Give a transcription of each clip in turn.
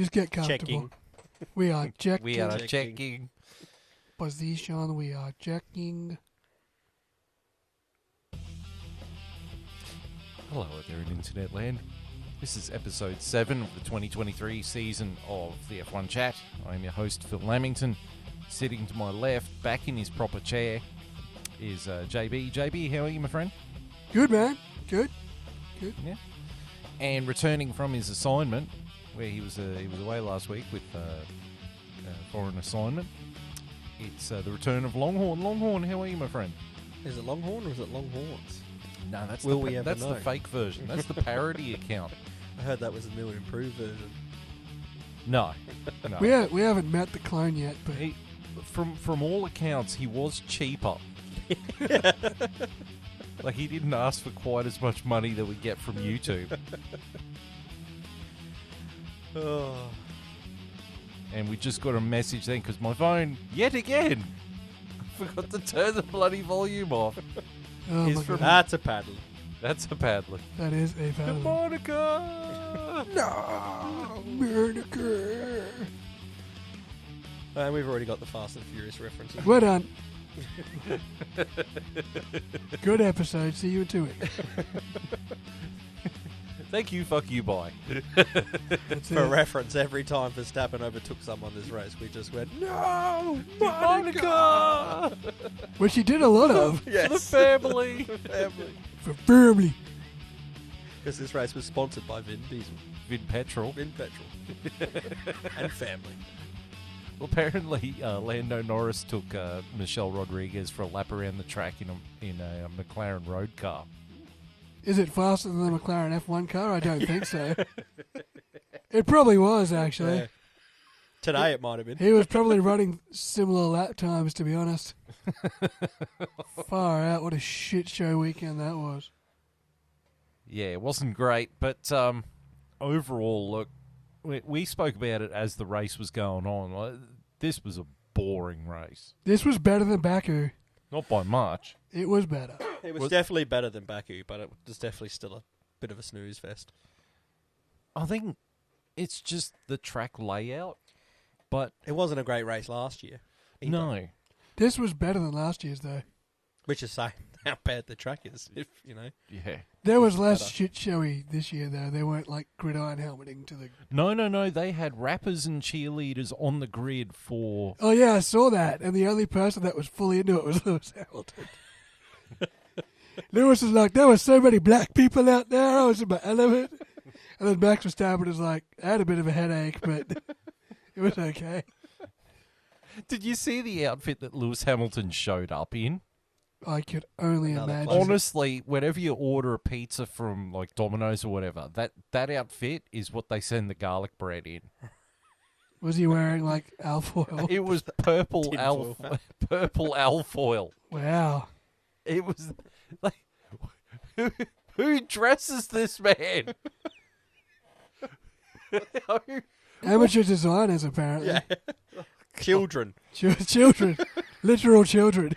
Just get comfortable. Checking. We are checking. We are checking. Position. We are checking. Hello there in Internetland. This is episode 7 of the 2023 season of the F1 Chat. I'm your host, Phil Lamington. Sitting to my left, back in his proper chair, is JB. JB, how are you, my friend? Good, man. Good. Yeah. And returning from his assignment, where he was away last week with for an assignment, it's the return of Longhorn. Longhorn, how are you, my friend? Is it Longhorn or is it Longhorns? No, that's Will we ever know? the fake version. That's the parody account. I heard that was the new and improved version. No. We haven't met the clone yet, but He, from all accounts, he was cheaper. Like, he didn't ask for quite as much money that we get from YouTube. Oh. And we just got a message then, because my phone, yet again, forgot to turn the bloody volume off. oh Is my from- God. That's a paddle. That's a padlock. That is a valid. Monica! No, Monica. And we've already got the Fast and Furious references. Well done. Good episode. See you in 2 weeks. Thank you, fuck you, bye. That's For it. reference, every time Verstappen overtook someone this race, we just went, No, Monica! which he did a lot of. For the family! For family. Because this race was sponsored by Vin Diesel. Vin Petrol. Vin Petrol. And family. Well, apparently, Lando Norris took Michelle Rodriguez for a lap around the track in a McLaren road car. Is it faster than the McLaren F1 car? I don't think so. It probably was, actually. Yeah. Today it might have been. He was probably running similar lap times, to be honest. Far out. What a shit show weekend that was. Yeah, it wasn't great, but overall, look, we spoke about it as the race was going on. Like, this was a boring race. This was better than Baku. Not by much. It was better. It was definitely better than Baku, but it was definitely still a bit of a snooze fest. I think it's just the track layout, but It wasn't a great race last year. either. no. This was better than last year's, though. Which is saying how bad the track is, if you know. Yeah. There was It's less better. shit showy this year, though. They weren't like gridiron helmeting to the... No. They had rappers and cheerleaders on the grid for... Oh, yeah, I saw that. And the only person that was fully into it was Lewis Hamilton. Lewis was like, there were so many black people out there. I was in my element. And then Max Verstappen was like, I had a bit of a headache, but it was okay. Did you see the outfit that Lewis Hamilton showed up in? I could only Another imagine. classic. Honestly, whenever you order a pizza from like Domino's or whatever, that outfit is what they send the garlic bread in. Was he wearing like alfoil? It was purple Tinfoil. purple alfoil. Wow. It was like, who dresses this man? Amateur designers, apparently. Yeah. Children. Children. Literal children.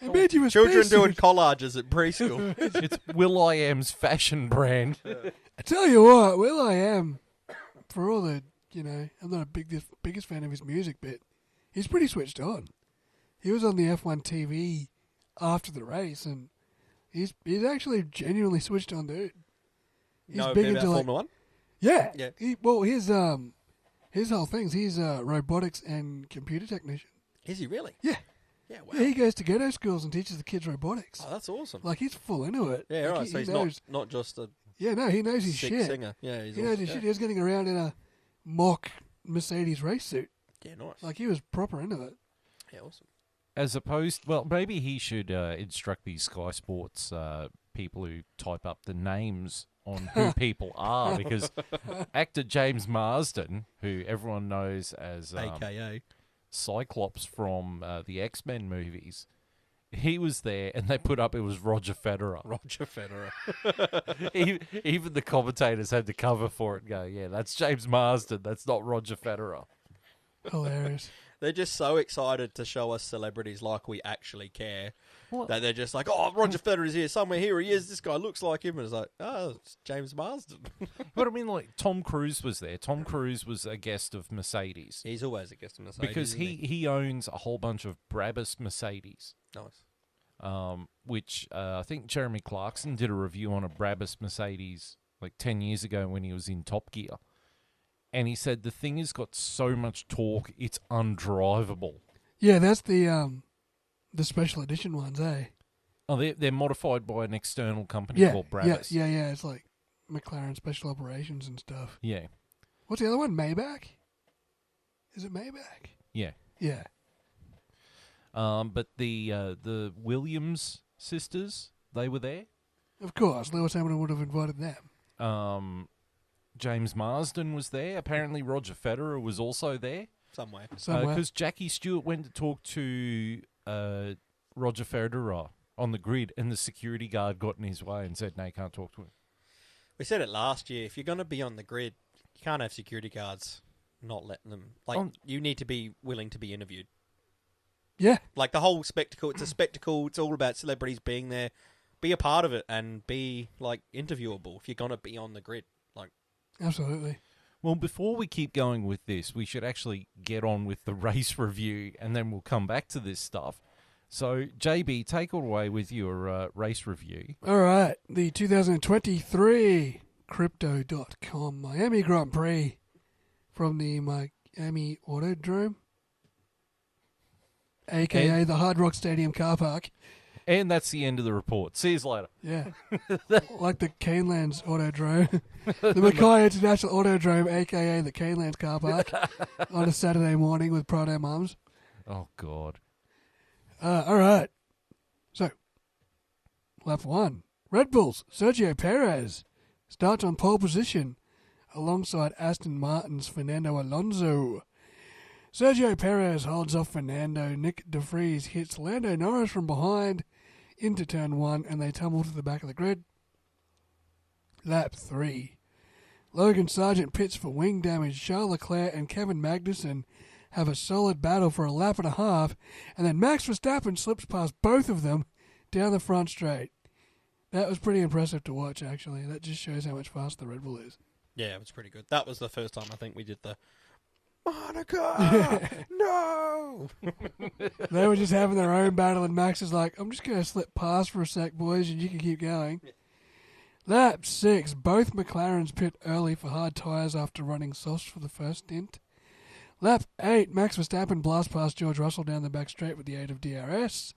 It made you a Children spacesuit. doing collages at preschool. It's Will.i.am's fashion brand. I tell you what, Will I Am, for all the, I'm not a biggest fan of his music, but he's pretty switched on. He was on the F1 TV after the race, and he's actually genuinely switched on, dude. He's No, big about into like, Formula One? yeah. Yeah. His whole thing's he's a robotics and computer technician. Is he really? Yeah. Yeah, wow. Yeah, he goes to ghetto schools and teaches the kids robotics. Oh, that's awesome. Like, he's full into it. Yeah, Like, right. he So he's knows, not just a Yeah, no, he knows his sick shit. singer. Yeah, he's He knows awesome. his Yeah. shit. He was getting around in a mock Mercedes race suit. Yeah, nice. Like, he was proper into it. Yeah, awesome. As opposed, well, maybe he should instruct these Sky Sports people who type up the names on who people are, because actor James Marsden, who everyone knows as AKA. Cyclops from the X-Men movies, he was there, and they put up it was Roger Federer. Roger Federer. Even the commentators had to cover for it and go, yeah, that's James Marsden, that's not Roger Federer. Hilarious. They're just so excited to show us celebrities like we actually care. Well- that they're just like, oh, Roger Federer's here somewhere. Here he is. This guy looks like him. And it's like, oh, it's James Marsden. But I mean, like, Tom Cruise was there. Tom Cruise was a guest of Mercedes. He's always a guest of Mercedes. Because he owns a whole bunch of Brabus Mercedes. Nice. Which I think Jeremy Clarkson did a review on a Brabus Mercedes like 10 years ago when he was in Top Gear. And he said the thing has got so much torque, it's undrivable. Yeah, that's the special edition ones, eh? Oh, they're modified by an external company called Brabus. Yeah. It's like McLaren Special Operations and stuff. Yeah. What's the other one? Maybach? Is it Maybach? Yeah. Yeah. But the Williams sisters, they were there. Of course, Lewis Hamilton would have invited them. James Marsden was there. Apparently Roger Federer was also there. Somewhere. Because Jackie Stewart went to talk to Roger Federer on the grid, and the security guard got in his way and said, no, you can't talk to him. We said it last year. If you're going to be on the grid, you can't have security guards not letting them. Like, you need to be willing to be interviewed. Yeah. Like, the whole spectacle, it's a spectacle. It's all about celebrities being there. Be a part of it and be, like, interviewable if you're going to be on the grid. Like, absolutely. Well, before we keep going with this, we should actually get on with the race review, and then we'll come back to this stuff. So, JB, take it away with your race review. All right. The 2023 Crypto.com Miami Grand Prix from the Miami Autodrome, a.k.a. the Hard Rock Stadium car park. And that's the end of the report. See you later. Yeah. Like the Canelands Autodrome. The Mackay International Autodrome, a.k.a. the Canelands car park, on a Saturday morning with Proto Mums. Oh, God. All right. So, lap 1. Red Bull's Sergio Perez starts on pole position alongside Aston Martin's Fernando Alonso. Sergio Perez holds off Fernando. Nick De Vries hits Lando Norris from behind into turn 1, and they tumble to the back of the grid. Lap 3. Logan Sargent pits for wing damage. Charles Leclerc and Kevin Magnussen have a solid battle for a lap and a half, and then Max Verstappen slips past both of them down the front straight. That was pretty impressive to watch, actually. That just shows how much faster the Red Bull is. yeah, it was pretty good. That was the first time I think we did the Monica! No! They were just having their own battle, and Max is like, I'm just going to slip past for a sec, boys, and you can keep going. Lap 6. Both McLarens pit early for hard tyres after running softs for the first stint. Lap 8. Max Verstappen blasts past George Russell down the back straight with the aid of DRS.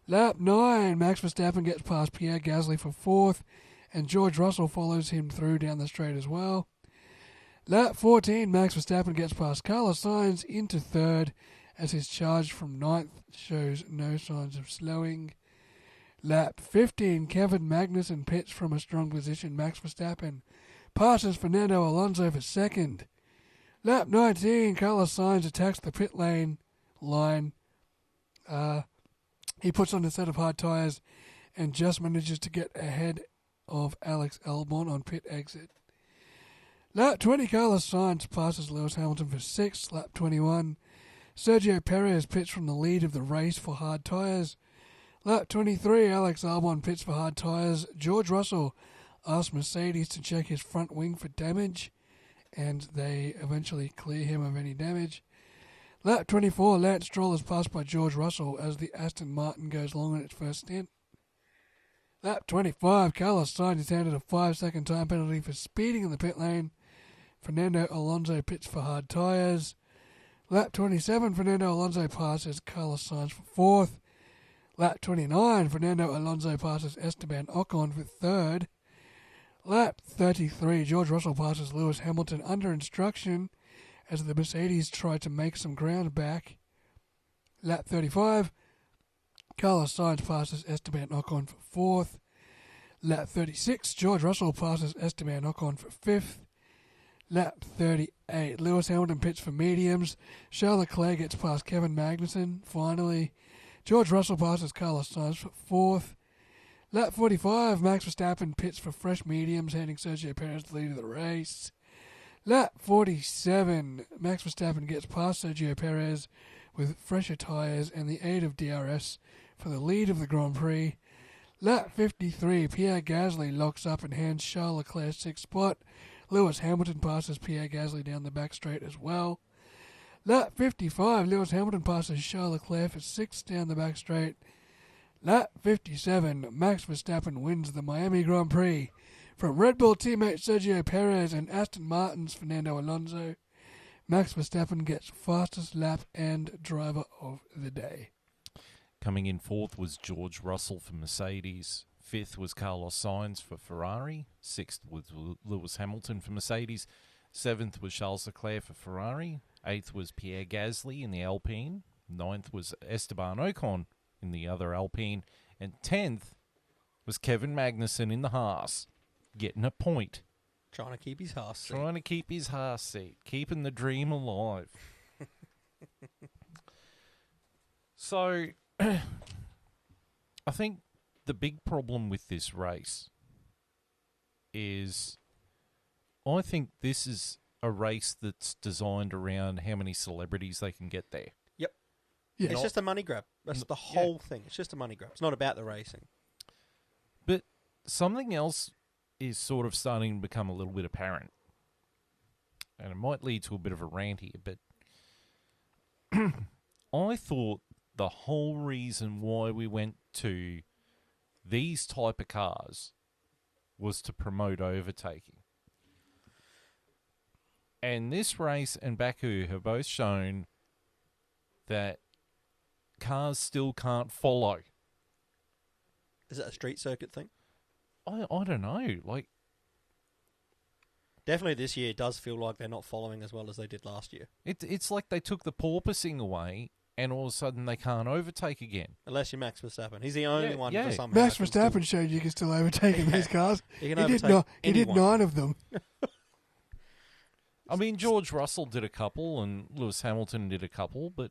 Lap 9. Max Verstappen gets past Pierre Gasly for 4th, and George Russell follows him through down the straight as well. Lap 14. Max Verstappen gets past Carlos Sainz into 3rd as his charge from 9th shows no signs of slowing. Lap 15. Kevin Magnussen pits from a strong position. Max Verstappen passes Fernando Alonso for 2nd. Lap 19. Carlos Sainz attacks the pit line. He puts on a set of hard tyres and just manages to get ahead of Alex Albon on pit exit. Lap 20. Carlos Sainz passes Lewis Hamilton for 6th. Lap 21. Sergio Perez pits from the lead of the race for hard tyres. Lap 23. Alex Albon pits for hard tyres. George Russell asks Mercedes to check his front wing for damage, and they eventually clear him of any damage. Lap 24. Lance Stroll is passed by George Russell as the Aston Martin goes long on its first stint. Lap 25. Carlos Sainz is handed a 5-second time penalty for speeding in the pit lane. Fernando Alonso pits for hard tyres. Lap 27. Fernando Alonso passes Carlos Sainz for 4th. Lap 29. Fernando Alonso passes Esteban Ocon for 3rd. Lap 33. George Russell passes Lewis Hamilton under instruction as the Mercedes try to make some ground back. Lap 35. Carlos Sainz passes Esteban Ocon for 4th. Lap 36. George Russell passes Esteban Ocon for 5th. Lap 38. Lewis Hamilton pits for mediums. Charles Leclerc gets past Kevin Magnussen. Finally, George Russell passes Carlos Sainz for 4th. Lap 45. Max Verstappen pits for fresh mediums, handing Sergio Perez the lead of the race. Lap 47, Max Verstappen gets past Sergio Perez with fresher tyres and the aid of DRS for the lead of the Grand Prix. Lap 53, Pierre Gasly locks up and hands Charles Leclerc's sixth spot. Lewis Hamilton passes Pierre Gasly down the back straight as well. Lap 55, Lewis Hamilton passes Charles Leclerc for sixth down the back straight. Lap 57, Max Verstappen wins the Miami Grand Prix from Red Bull teammate Sergio Perez and Aston Martin's Fernando Alonso. Max Verstappen gets fastest lap and driver of the day. Coming in fourth was George Russell for Mercedes. Fifth was Carlos Sainz for Ferrari. Sixth was Lewis Hamilton for Mercedes. Seventh was Charles Leclerc for Ferrari. Eighth was Pierre Gasly in the Alpine. Ninth was Esteban Ocon in the other Alpine. And 10th was Kevin Magnussen in the Haas, getting a point. Trying to keep his Haas seat. Trying to keep his Haas seat. Keeping the dream alive. So, I think the big problem with this race is I think this is a race that's designed around how many celebrities they can get there. Yep. Yeah. It's just a money grab. That's the whole thing. It's just a money grab. It's not about the racing. But something else is sort of starting to become a little bit apparent. And it might lead to a bit of a rant here, but I thought the whole reason why we went to these type of cars was to promote overtaking. And this race and Baku have both shown that cars still can't follow. Is it a street circuit thing? I don't know. Like, Definitely this year it does feel like they're not following as well as they did last year. it's like they took the porpoising away and all of a sudden they can't overtake again. Unless you're Max Verstappen. He's the only one yeah. for somehow. Max Verstappen showed you can still overtake in these cars. He can He overtake did anyone. 9 of them. I mean, George Russell did a couple and Lewis Hamilton did a couple, but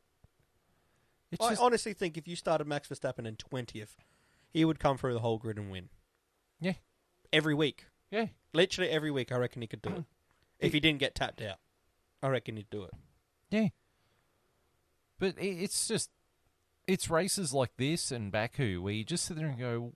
it's I just... honestly think if you started Max Verstappen in 20th, he would come through the whole grid and win. Yeah. Every week. Yeah. Literally every week, I reckon he could do it. If he didn't get tapped out, I reckon he'd do it. Yeah. But it's just... It's races like this and Baku where you just sit there and go,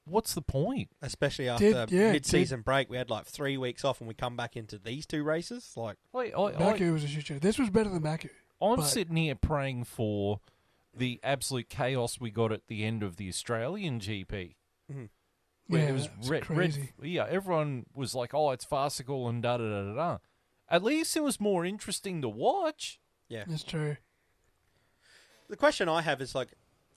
what's the point? Especially after Did- mid-season break, we had like 3 weeks off and we come back into these two races. Like, Baku was a shit show. This was better than Baku. I'm but- sitting here praying for the absolute chaos we got at the end of the Australian GP. Where Yeah, it was that's crazy. everyone was like, "Oh, it's farcical and da da da da da." At least it was more interesting to watch. yeah. That's true. The question I have is, like,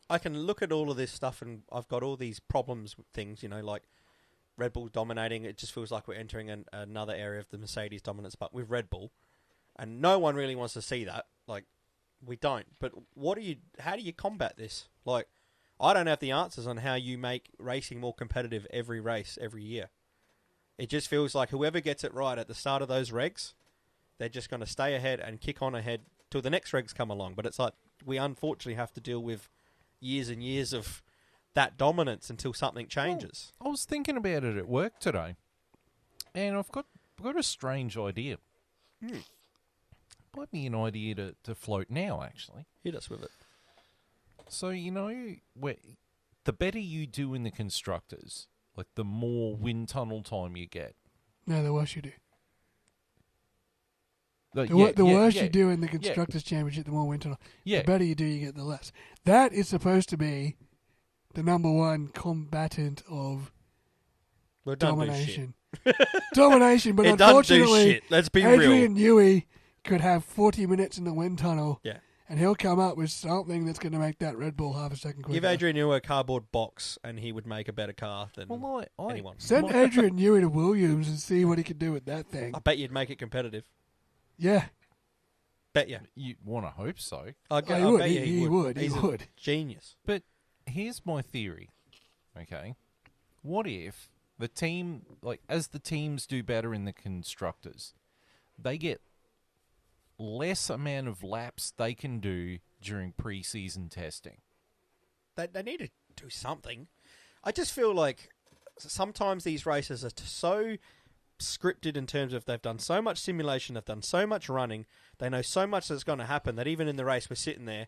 I can look at all of this stuff and I've got all these problems with things, you know, like Red Bull dominating. It just feels like we're entering another area of the Mercedes dominance, but with Red Bull. And no one really wants to see that. Like, we don't. But how do you combat this? Like, I don't have the answers on how you make racing more competitive every race, every year. It just feels like whoever gets it right at the start of those regs, they're just going to stay ahead and kick on ahead till the next regs come along. But it's like, we unfortunately have to deal with years and years of that dominance until something changes. I was thinking about it at work today, and I've got a strange idea. Might be an idea to float now, actually. Hit us with it. So, you know, the better you do in the constructors, like the more wind tunnel time you get. No, the worse you do. The The worse you do in the Constructors' Championship, the more winter. Yeah. The better you do, you get the less. That is supposed to be the number one combatant of Well, it don't do shit. domination. Domination, but It doesn't do unfortunately, shit. Let's be real. Adrian Newey could have 40 minutes in the wind tunnel, Yeah. and he'll come up with something that's going to make that Red Bull half a second quicker. Give Adrian Newey a cardboard box and he would make a better car than Well, anyone. Send Adrian Newey to Williams and see what he can do with that thing. I bet you'd make it competitive. Yeah. Bet you. You want to hope so. I he would. bet you He would. He He's would. a genius. But here's my theory, okay? What if the team, like, as the teams do better in the constructors, they get less amount of laps they can do during pre-season testing? They need to do something. I just feel like sometimes these races are so scripted in terms of they've done so much simulation, they've done so much running, they know so much that's going to happen that even in the race we're sitting there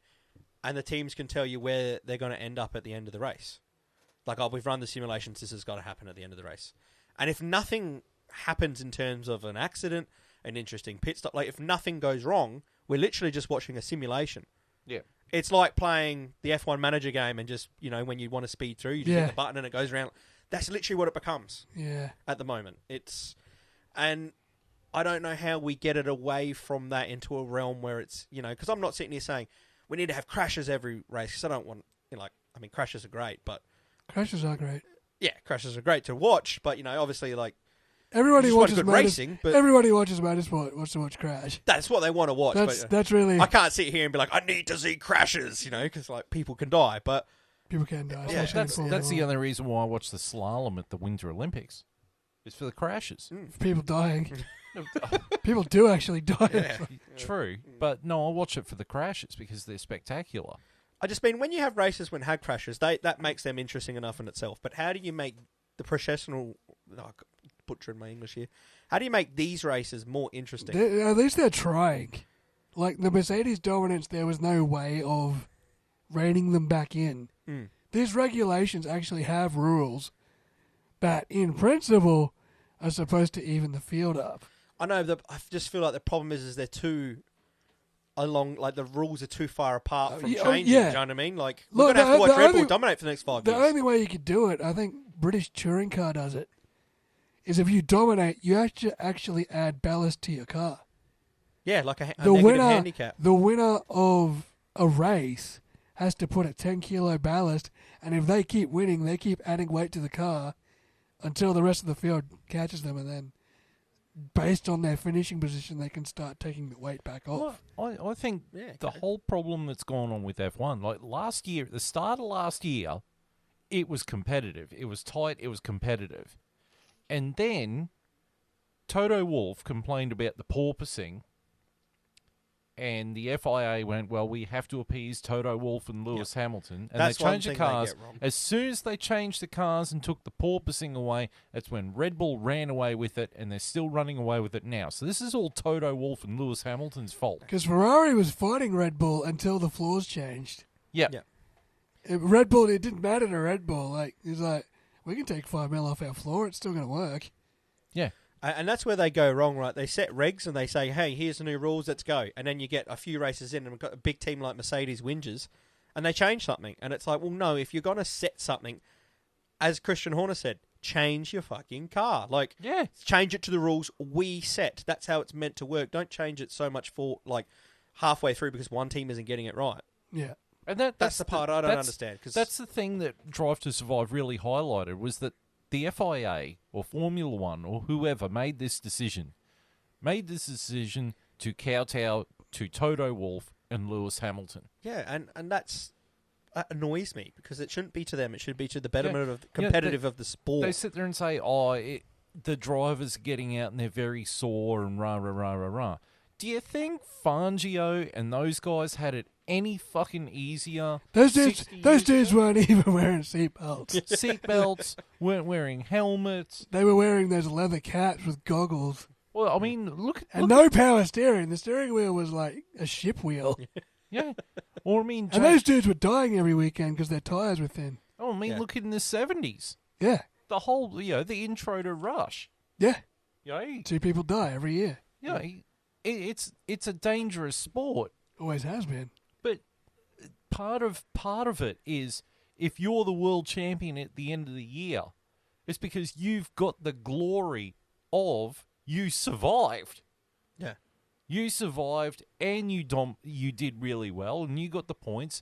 and the teams can tell you where they're going to end up at the end of the race. Like, oh, we've run the simulations, this has got to happen at the end of the race. And if nothing happens in terms of an accident, an interesting pit stop, like if nothing goes wrong, we're literally just watching a simulation. Yeah. It's like playing the F1 manager game and just, you know, when you want to speed through, you just hit the button and it goes around. That's literally what it becomes at the moment. And I don't know how we get it away from that into a realm where it's, you know, because I'm not sitting here saying we need to have crashes every race, because I don't want, you know, like, I mean, crashes are great, but... Crashes are great. Yeah, crashes are great to watch, but, you know, obviously, like... Everybody watches good racing, but... Everybody watches motorsport wants to watch crash. That's what they want to watch. That's really... I can't sit here and be like, I need to see crashes, you know, because, like, people can die, but... People can die. Yeah, that's the only reason why I watch the slalom at the Winter Olympics. It's for the crashes. For people dying. People do actually die. Yeah. True, but no, I watch it for the crashes because they're spectacular. I just mean, when you have races when had crashes, that makes them interesting enough in itself. But how do you make the professional... Oh, butchering my English here. How do you make these races more interesting? At least they're trying. Like, the Mercedes dominance, there was no way of reining them back in. These regulations actually have rules that, in principle, are supposed to even the field up. I know, I just feel like the problem is they're too along, like the rules are too far apart from changing, you know what I mean? Like, we're going to have to watch Red Bull dominate for the next 5 years. The only way you could do it, I think British Touring Car does it, is if you dominate, you actually add ballast to your car. Yeah, like a negative handicap. The winner of a race has to put a 10-kilo ballast, and if they keep winning, they keep adding weight to the car until the rest of the field catches them, and then based on their finishing position, they can start taking the weight back off. Well, I think the whole problem that's gone on with F1, like last year, at the start of last year, it was competitive. It was tight. It was competitive. And then Toto Wolff complained about the porpoising, and the FIA went, well, we have to appease Toto Wolff and Lewis Hamilton. And that's they changed the cars. They get wrong. As soon as they changed the cars and took the porpoising away, that's when Red Bull ran away with it, and they're still running away with it now. So this is all Toto Wolff and Lewis Hamilton's fault. Because Ferrari was fighting Red Bull until the floors changed. Yeah. Red Bull, it didn't matter to Red Bull. Like, it's like, we can take 5 mil off our floor, it's still going to work. Yeah. And that's where they go wrong, right? They set regs and they say, hey, here's the new rules, let's go. And then you get a few races in and we've got a big team like Mercedes whinges and they change something. And it's like, well, no, if you're going to set something, as Christian Horner said, change your fucking car. Like, change it to the rules we set. That's how it's meant to work. Don't change it so much for, like, halfway through because one team isn't getting it right. Yeah. And that's the part I don't understand. Cause that's the thing that Drive to Survive really highlighted, was that the FIA or Formula One or whoever made this decision to kowtow to Toto Wolff and Lewis Hamilton. Yeah, and that annoys me because it shouldn't be to them. It should be to the betterment of the competitive of the sport. They sit there and say, the drivers are getting out and they're very sore and rah, rah, rah, rah, rah. Do you think Fangio and those guys had it any fucking easier? Those dudes weren't even wearing seatbelts. Seatbelts, weren't wearing helmets. They were wearing those leather caps with goggles. Well, I mean, look. No power steering. The steering wheel was like a ship wheel. Yeah. Or, I mean... And those dudes were dying every weekend because their tyres were thin. Oh, I mean, look in the 70s. Yeah. The whole, the intro to Rush. Yeah. 2 people die every year. Yeah. It's a dangerous sport. Always has been. But part of it is, if you're the world champion at the end of the year, it's because you've got the glory of you survived. Yeah. You survived and you did really well and you got the points.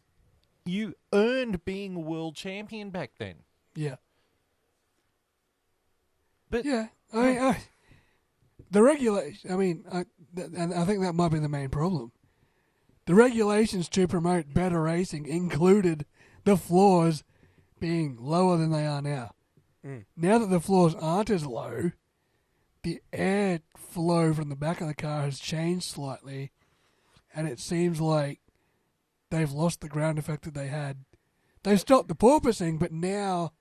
You earned being a world champion back then. Yeah. But yeah, the regulation. And I think that might be the main problem. The regulations to promote better racing included the floors being lower than they are now. Now that the floors aren't as low, the air flow from the back of the car has changed slightly, and it seems like they've lost the ground effect that they had. They stopped the porpoising, but now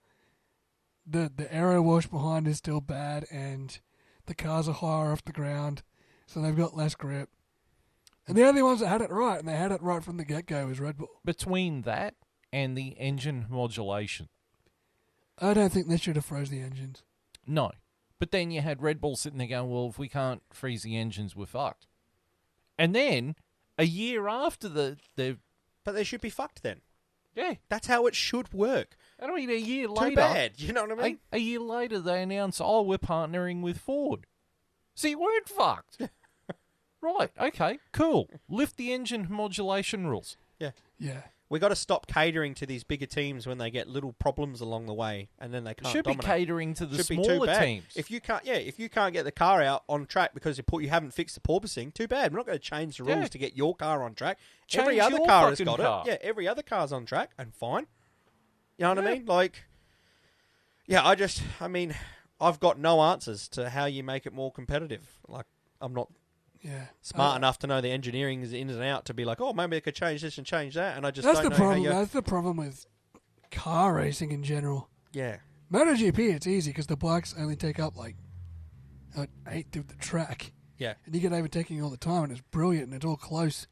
the aero wash behind is still bad, and the cars are higher off the ground, so they've got less grip. And the only ones that had it right, and they had it right from the get-go, was Red Bull. Between that and the engine modulation. I don't think they should have froze the engines. No. But then you had Red Bull sitting there going, well, if we can't freeze the engines, we're fucked. And then, a year after the But they should be fucked then. yeah. That's how it should work. I mean, a year later... Too bad, you know what I mean? A year later, they announced, oh, we're partnering with Ford. So you weren't fucked. Right, okay, cool. Lift the engine modulation rules. Yeah. Yeah. We got to stop catering to these bigger teams when they get little problems along the way, and then they can't Should dominate. be catering to the Should be too smaller bad. teams. If you can't get the car out on track because you haven't fixed the porpoising, too bad. We're not going to change the rules Yeah. to get your car on track. Change every other your car has fucking got car. it. Yeah, every other car's on track and fine. You know what I Yeah. mean? Like, yeah, I've got no answers to how you make it more competitive. Like, I'm not Yeah. smart enough to know the engineering is in and out to be like, oh, maybe they could change this and change that, and I just That's don't the know problem. how you... That's the problem with car racing in general. Yeah. MotoGP, it's easy because the bikes only take up like an eighth of the track, Yeah. and you get overtaking all the time, and it's brilliant and it's all close.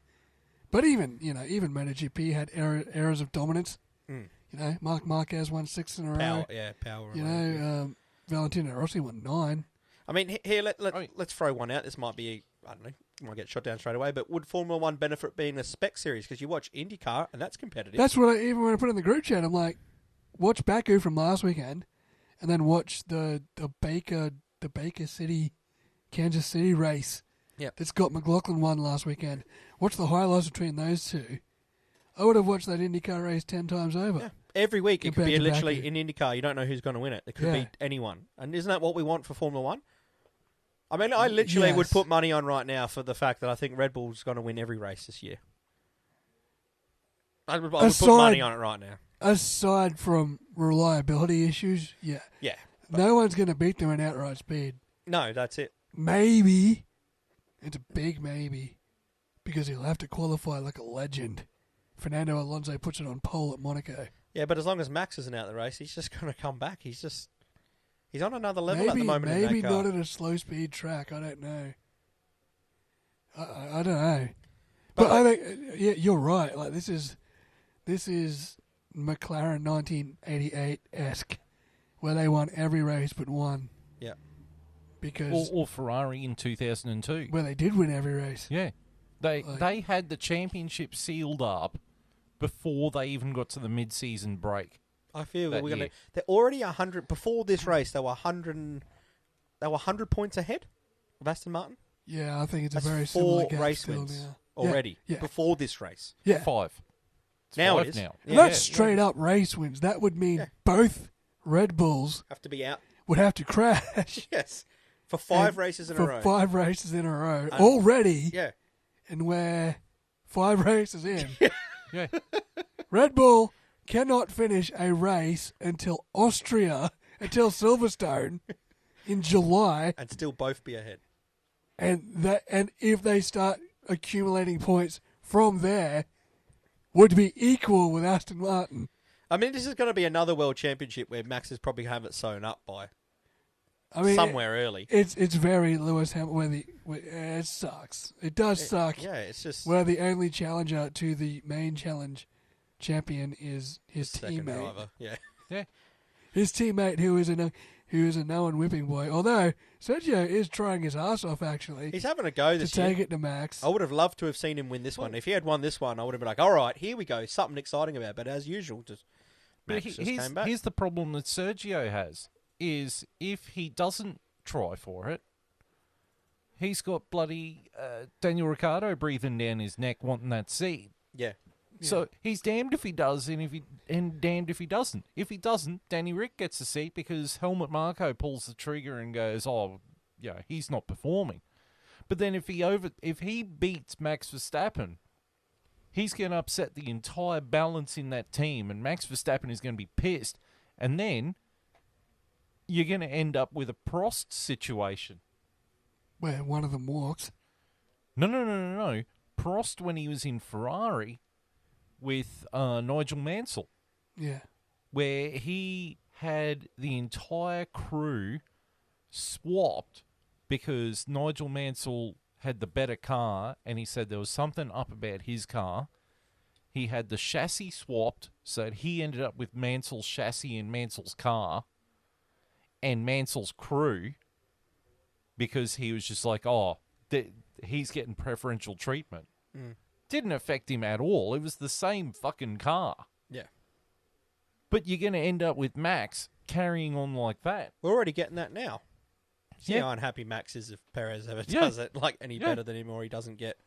But even MotoGP had errors of dominance. Mm. You know, Marc Marquez won 6 in a row. Power. You know, Valentino Rossi won 9. I mean, here, let's throw one out. This might be, I don't know, might get shot down straight away, but would Formula 1 benefit being a spec series? Because you watch IndyCar, and that's competitive. That's what even when I put in the group chat, I'm like, watch Baku from last weekend, and then watch the Baker City, Kansas City race. Yep. That Scott McLaughlin won last weekend. Watch the highlights between those two. I would have watched that IndyCar race 10 times over. Yeah. Every week, it could Compared be to literally Baku. in IndyCar. You don't know who's going to win it. It could Yeah. be anyone. And isn't that what we want for Formula 1? I mean, I literally would Yes. put money on right now for the fact that I think Red Bull's going to win every race this year. I would put money on it right now. Aside from reliability issues, yeah. Yeah. No one's going to beat them in outright speed. No, that's it. Maybe. It's a big maybe. Because he'll have to qualify like a legend. Fernando Alonso puts it on pole at Monaco. Yeah, but as long as Max isn't out of the race, he's just going to come back. He's on another level at the moment. Maybe in that car. not at a slow speed track. I don't know. I don't know. But I think you're right. Like this is McLaren 1988-esque, where they won every race but one. Yeah. Because Or Ferrari in 2002. where they did win every race. Yeah. They had the championship sealed up before they even got to the mid-season break. I feel that we're going year. to. They're already 100 before this race. They were 100. They were 100 points ahead of Aston Martin. Yeah, I think it's That's a very 4 similar gap race still wins now. already Yeah. before this race. Yeah. 5. It's Now 5 it is. now. And that's straight up race wins. That would mean Yeah. both Red Bulls Have to be out. would have to crash Yes, for 5 And races in a for row. 5 races in a row And- already. Yeah. And we're 5 races in. Yeah. Red Bull cannot finish a race until until Silverstone in July, And still both be ahead. and if they start accumulating points from there, would be equal with Aston Martin. I mean, this is going to be another world championship where Max is probably have it sewn up by I mean, somewhere early. It's very Lewis Hamilton. It sucks. It does suck. Yeah, it's just Where the only challenger to the main challenge champion is his second teammate. driver. Yeah. Yeah. His teammate, who is a known whipping boy. Although Sergio is trying his ass off actually He's having a go to this take year. it to Max. I would have loved to have seen him win this one. If he had won this one, I would have been like, all right, here we go. Something exciting about it. But as usual, Max just came back. Here's the problem that Sergio has, is if he doesn't try for it, he's got bloody Daniel Ricciardo breathing down his neck wanting that seat. Yeah. So he's damned if he does and damned if he doesn't. If he doesn't, Danny Rick gets the seat because Helmut Marko pulls the trigger and goes, oh, yeah, he's not performing. But then if he beats Max Verstappen, he's going to upset the entire balance in that team, and Max Verstappen is going to be pissed. And then you're going to end up with a Prost situation. Where one of them walks. No. Prost, when he was in Ferrari with Nigel Mansell, Yeah. where he had the entire crew swapped because Nigel Mansell had the better car, and he said there was something up about his car. He had the chassis swapped, so that he ended up with Mansell's chassis in Mansell's car and Mansell's crew, because he was just like, he's getting preferential treatment. Didn't affect him at all. It was the same fucking car. Yeah. But you're going to end up with Max carrying on like that. We're already getting that now. See Yeah. how unhappy Max is if Perez ever does it any better than him, or he doesn't get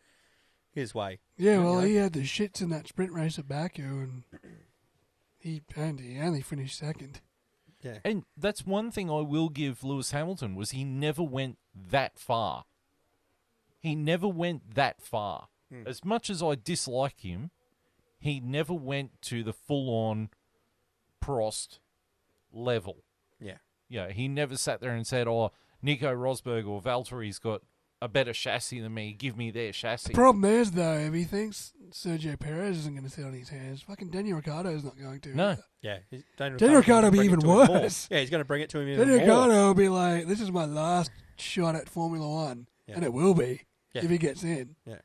his way. Yeah, well, You know? he had the shits in that sprint race at Baku, and he only finished second. Yeah. And that's one thing I will give Lewis Hamilton, was he never went that far. He never went that far. As much as I dislike him, he never went to the full-on Prost level. Yeah. Yeah, he never sat there and said, Nico Rosberg or Valtteri's got a better chassis than me, give me their chassis. Problem is, though, if he thinks Sergio Perez isn't going to sit on his hands, fucking Daniel Ricciardo's not going to. No. either. Yeah. Daniel Ricciardo will be even worse. Yeah, he's going to bring it to him even Daniel more. Ricciardo will be like, this is my last shot at Formula One, and it will be if he gets in. Yeah.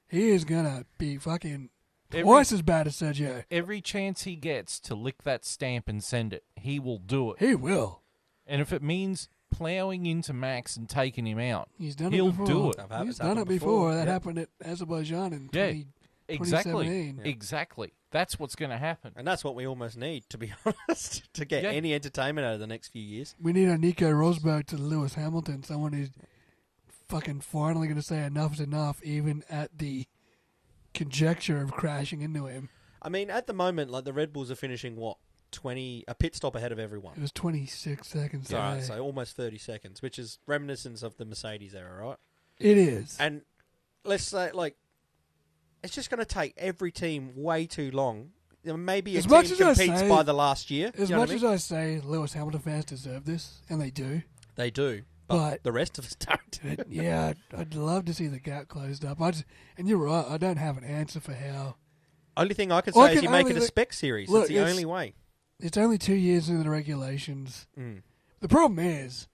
He is going to be fucking twice as bad as Sergio. Every chance he gets to lick that stamp and send it, he will do it. He will. And if it means ploughing into Max and taking him out, He's done he'll it before. do it. He's done it before. That happened at Azerbaijan in Exactly. 2017. Exactly. That's what's going to happen. And that's what we almost need, to be honest, to get any entertainment out of the next few years. We need a Nico Rosberg to Lewis Hamilton, someone who's fucking finally going to say enough is enough, even at the conjecture of crashing into him. I mean, at the moment, like, the Red Bulls are finishing, a pit stop ahead of everyone. It was 26 seconds All away. right, so almost 30 seconds, which is reminiscence of the Mercedes era, right? It is. And let's say, like, it's just going to take every team way too long. You know, maybe As a much team as I competes say- by the last year. As you know much what I as mean? I say Lewis Hamilton fans deserve this, and they do, They do, but the rest of us don't. yeah, I'd love to see the gap closed up. And you're right, I don't have an answer for how. Only thing I can I say is can you make only it a look- spec series. look, That's the it's- only way. It's only 2 years into the regulations. The problem is,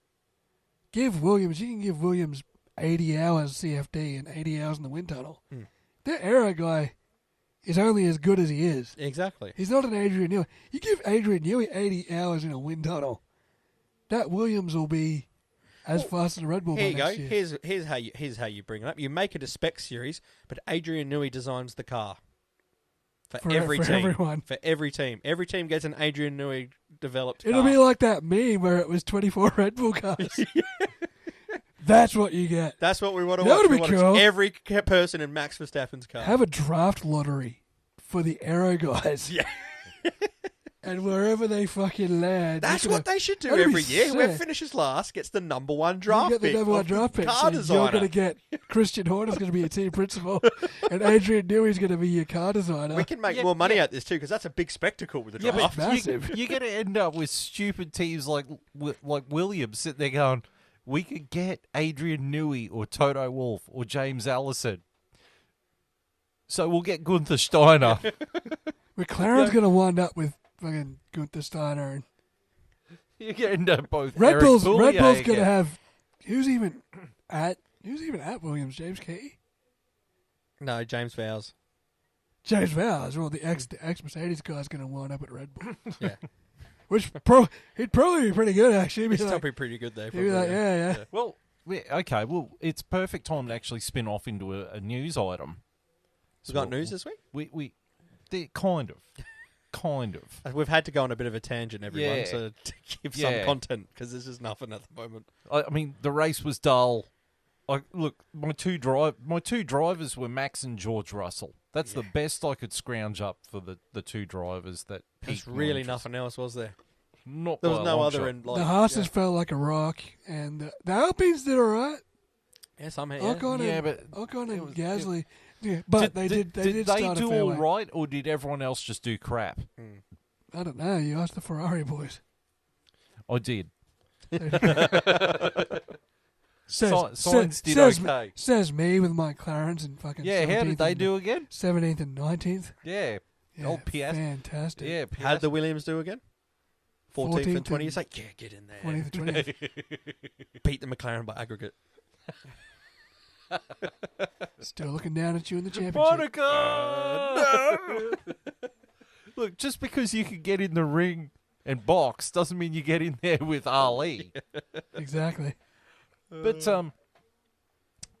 you can give Williams 80 hours CFD and 80 hours in the wind tunnel. Their aero guy is only as good as he is. Exactly. He's not an Adrian Newey. You give Adrian Newey 80 hours in a wind tunnel, that Williams will be as fast as a Red Bull Here by you go. next year. Here's how you bring it up. You make it a spec series, but Adrian Newey designs the car for every team. Everyone. For every team. Every team gets an Adrian Newey developed It'll car. be like that meme where it was 24 Red Bull cars. That's what you get. That's what we want to That watch. would We be want cool. every person in Max Verstappen's car. Have a draft lottery for the aero guys. Yeah. And wherever they fucking land. That's what they should do that'd be every year. Whoever sick. finishes last gets the number one draft You get the pick. number one of draft the pick. car So designer. you're going to get Christian Horner's going to be your team principal, and Adrian Newey's going to be your car designer. We can make more money out this too, because that's a big spectacle with the Yeah, draft. but massive. you're going to end up with stupid teams like Williams sitting there going, we could get Adrian Newey or Toto Wolff or James Allison. So we'll get Gunther Steiner. McLaren's going to wind up with fucking Gunther Steiner. And You're going to end up both. Red Eric Bull's Boullier going to again. have. Who's even at Williams? James Key? No, James Vowes. James Vowes. Well, the ex Mercedes guy's going to wind up at Red Bull. Yeah. Which he'd probably be pretty good, actually. He's still pretty good there. He'd be like, yeah. Well, okay. Well, it's perfect time to actually spin off into a news item. We got news this week? Kind of. We've had to go on a bit of a tangent, everyone, Yeah. to give some content, because there's just nothing at the moment. I mean, the race was dull. Look, my two drivers were Max and George Russell. That's the best I could scrounge up for the two drivers that There's piqued my really interest. nothing else, was there? Not There by was a no long other shot. in, like... The Haas's felt like a rock, and the Alpines did all right. Yeah, somehow, Ocon and Gasly. Yeah, but they did they start a do fair all way. right, or did everyone else just do crap? I don't know. You asked the Ferrari boys. I did. Says, did says, okay. Says me with my McLarens and fucking. Yeah, how did 17th they and do again? 17th and 19th. Yeah, Yeah, old Piastri. fantastic. Yeah, How did the Piastri. Williams do again? 14th and 20th. It's like, yeah, get in there. 20th and 20th. Beat the McLaren by aggregate. Still looking down at you in the championship. Monica! No! Look, just because you can get in the ring and box doesn't mean you get in there with Ali. Exactly. But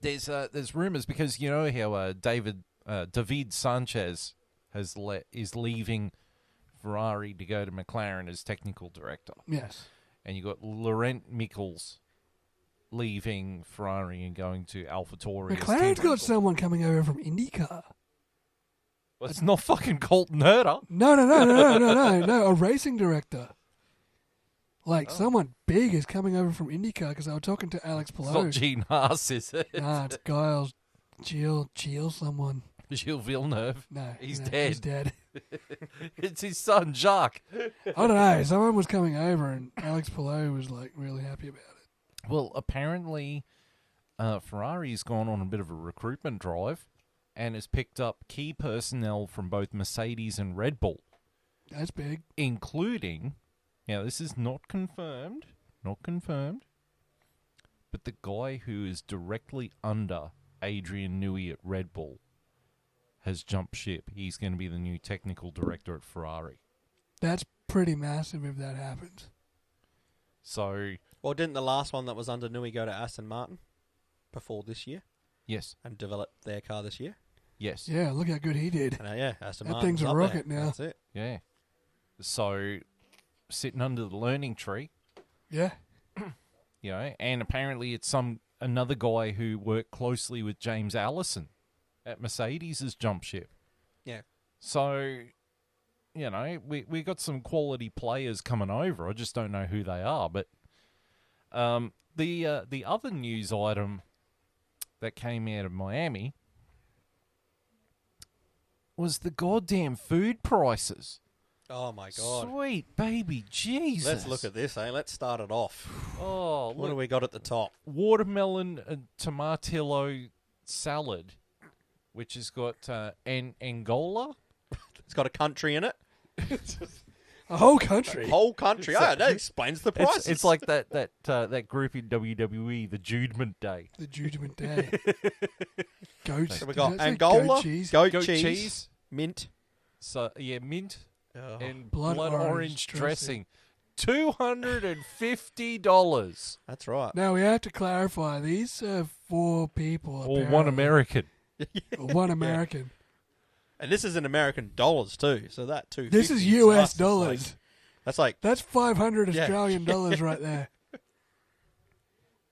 there's rumors because you know how David Sanchez is leaving Ferrari to go to McLaren as technical director. Yes. And you got Laurent Michels leaving Ferrari and going to AlphaTauri. McLaren's got someone coming over from IndyCar. Well, it's not fucking Colton Herta. No, a racing director. Like, someone big is coming over from IndyCar because I was talking to Alex It's Palou. not Gene Haas, is it? Nah, it's Giles, Gilles someone. Gilles Villeneuve. No. He's no, dead. He's dead. It's his son, Jacques. I don't know. Someone was coming over and Alex Palou was, like, really happy about it. Well, apparently Ferrari's gone on a bit of a recruitment drive and has picked up key personnel from both Mercedes and Red Bull. That's big. Including, now this is not confirmed, but the guy who is directly under Adrian Newey at Red Bull has jumped ship. He's going to be the new technical director at Ferrari. That's pretty massive if that happens. So... Well, didn't the last one that was under Newey go to Aston Martin before this year? Yes. And develop their car this year? Yes. Yeah, look how good he did. And yeah, Aston That Martin's thing's a up rocket there. now. That's it. Yeah. So, sitting under the learning tree, Yeah. you know, and apparently it's another guy who worked closely with James Allison at Mercedes has jumped ship. Yeah. So, you know, we got some quality players coming over. I just don't know who they are. But the other news item that came out of Miami was the goddamn food prices. Oh, my God. Sweet baby Jesus. Let's look at this, eh? Let's start it off. Oh, What do we got at the top? watermelon and tomatillo salad, which has got Angola. It's got a country in it. A whole country. Whole country. Oh, that explains the prices. It's like that group in WWE, the Judgment Day. The Judgment Day. Goat. So we did got that say Angola, goat cheese. goat Goat cheese, cheese. mint, So yeah, mint oh, and Blood blood orange orange dressing. dressing. $250. that's right. Now we have to clarify. These serve 4 people. Or one apparently. American. Or one American. And this is in American dollars too. So that too. This is US dollars. That's like That's 500 Yeah. Australian dollars right there.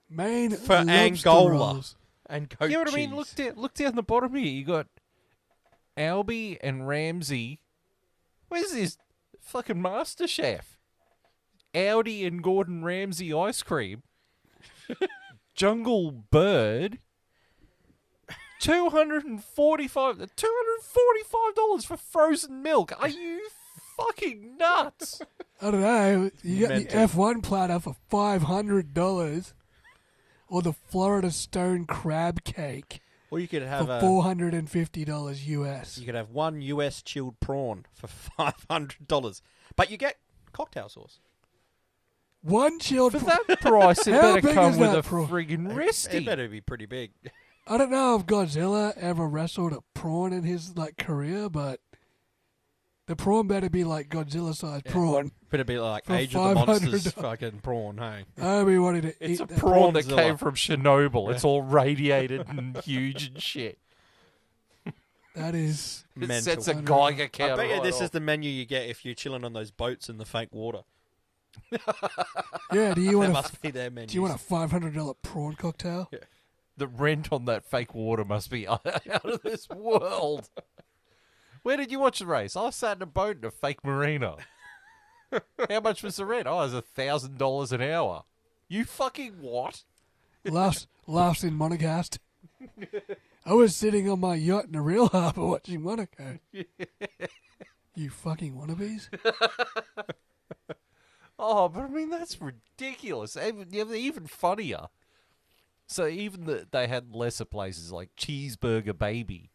Maine For lobster Angola. rolls. and goat You know what cheese. I mean? Look down the bottom here. You got Albie and Ramsey. Where's this fucking Master Chef? Audi and Gordon Ramsay ice cream. Jungle Bird. $245 for frozen milk. Are you fucking nuts? I don't know. You got Mental. the F1 platter for $500. Or the Florida Stone Crab Cake Or you could for have $450 US. you could have one US chilled prawn for $500, but you get cocktail sauce. One chilled For prawn. that price, it How better big come is with that a prawn? friggin' It resty. better be pretty big. I don't know if Godzilla ever wrestled a prawn in his career, but the prawn better be like Godzilla-sized prawn. Better be like For Age of the Monsters $500. fucking prawn, hey? I'll be wanting to It's eat a that prawn that Prawnzilla. came from Chernobyl. It's all radiated and huge and shit. That is... It Mental. sets a I Geiger I counter. bet you right this off. is the menu you get if you're chilling on those boats in the fake water. Yeah, do you That want must be their menu. do you want a $500 prawn cocktail? Yeah. The rent on that fake water must be out of this world. Where did you watch the race? I sat in a boat in a fake marina. How much was the rent? Oh, it was $1,000 an hour. You fucking what? Laughs in Monocaste. I was sitting on my yacht in a real harbour watching Monaco. You fucking wannabes. Oh, but I mean, that's ridiculous. Even funnier. So even they had lesser places like Cheeseburger Baby.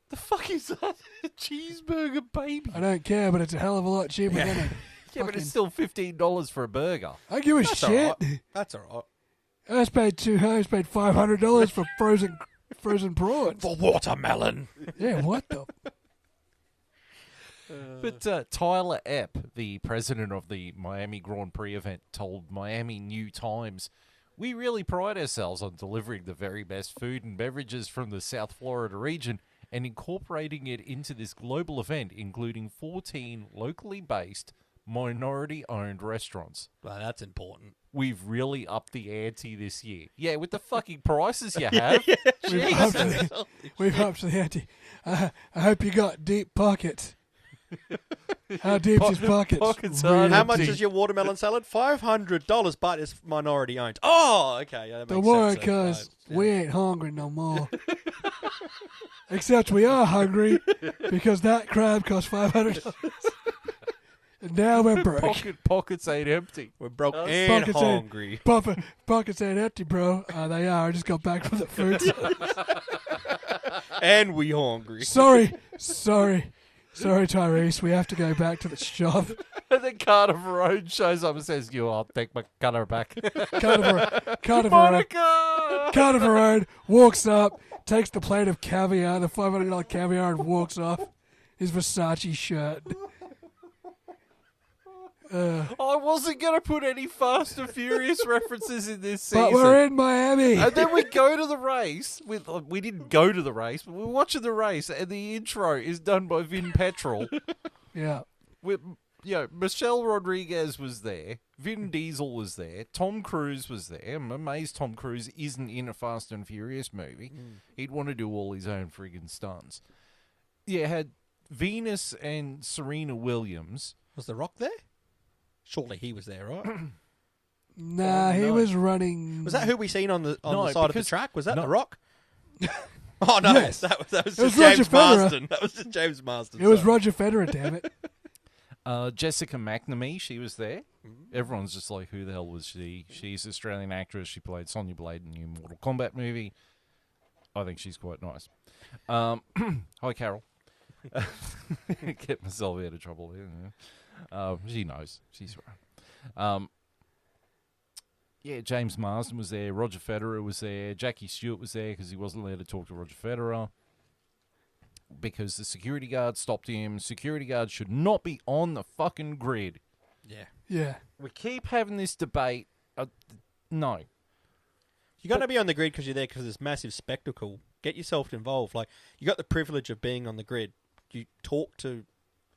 The fuck is that? Cheeseburger Baby. I don't care, but it's a hell of a lot cheaper than it. Yeah, but it's still $15 for a burger. I give a That's shit. all right. That's all right. I just paid $500 for frozen prawns. For watermelon. Yeah, what the? But Tyler Epp, the president of the Miami Grand Prix event, told Miami New Times, "We really pride ourselves on delivering the very best food and beverages from the South Florida region and incorporating it into this global event, including 14 locally based, minority-owned restaurants. Well, that's important. We've really upped the ante this year." Yeah, with the fucking prices you have. We've upped the ante. I hope you got deep pockets. How deep is pockets? Pockets Really are How much deep. is your watermelon salad? $500, but it's minority owned. Oh, okay. Yeah, that Don't makes worry, sense. then. cuz we ain't hungry no more. Except we are hungry because that crab cost $500. And now we're broke. Pockets ain't empty. We're broke Us. and Pockets ain't- hungry. Pockets ain't empty, bro. They are. I just got back from the food. And we hungry. Sorry, Tyrese. We have to go back to the shop. And then Carter Verone shows up and says, I'll take my cutter back. Carter Monica! Verone walks up, takes the plate of caviar, the $500 caviar, and walks off. His Versace shirt. I wasn't going to put any Fast and Furious references in this season. But we're in Miami. And then we go to the race. We didn't go to the race, but we're watching the race, and the intro is done by Vin Petrol. Yeah. Michelle Rodriguez was there. Vin Diesel was there. Tom Cruise was there. I'm amazed Tom Cruise isn't in a Fast and Furious movie. He'd want to do all his own friggin' stunts. Yeah, had Venus and Serena Williams. Was The Rock there? Surely he was there, right? Nah, he no. was running. Was that who we seen on the No, side of the because- track? Was that no. The Rock? Oh no, Yes. that was It was just Roger James Federer. Marsden. That was just James Marsden. It was sorry. Roger Federer, damn it. Jessica McNamee, she was there. Everyone's just like, who the hell was she? She's an Australian actress. She played Sonya Blade in the new Mortal Kombat movie. I think she's quite nice. Hi, Carol. Get myself out of trouble here. She knows. She's right. James Marsden was there. Roger Federer was there. Jackie Stewart was there because he wasn't allowed to talk to Roger Federer because the security guard stopped him. Security guards should not be on the fucking grid. Yeah. Yeah. We keep having this debate. No. You're going to be on the grid because you're there because it's massive spectacle. Get yourself involved. Like, you got the privilege of being on the grid. You talk to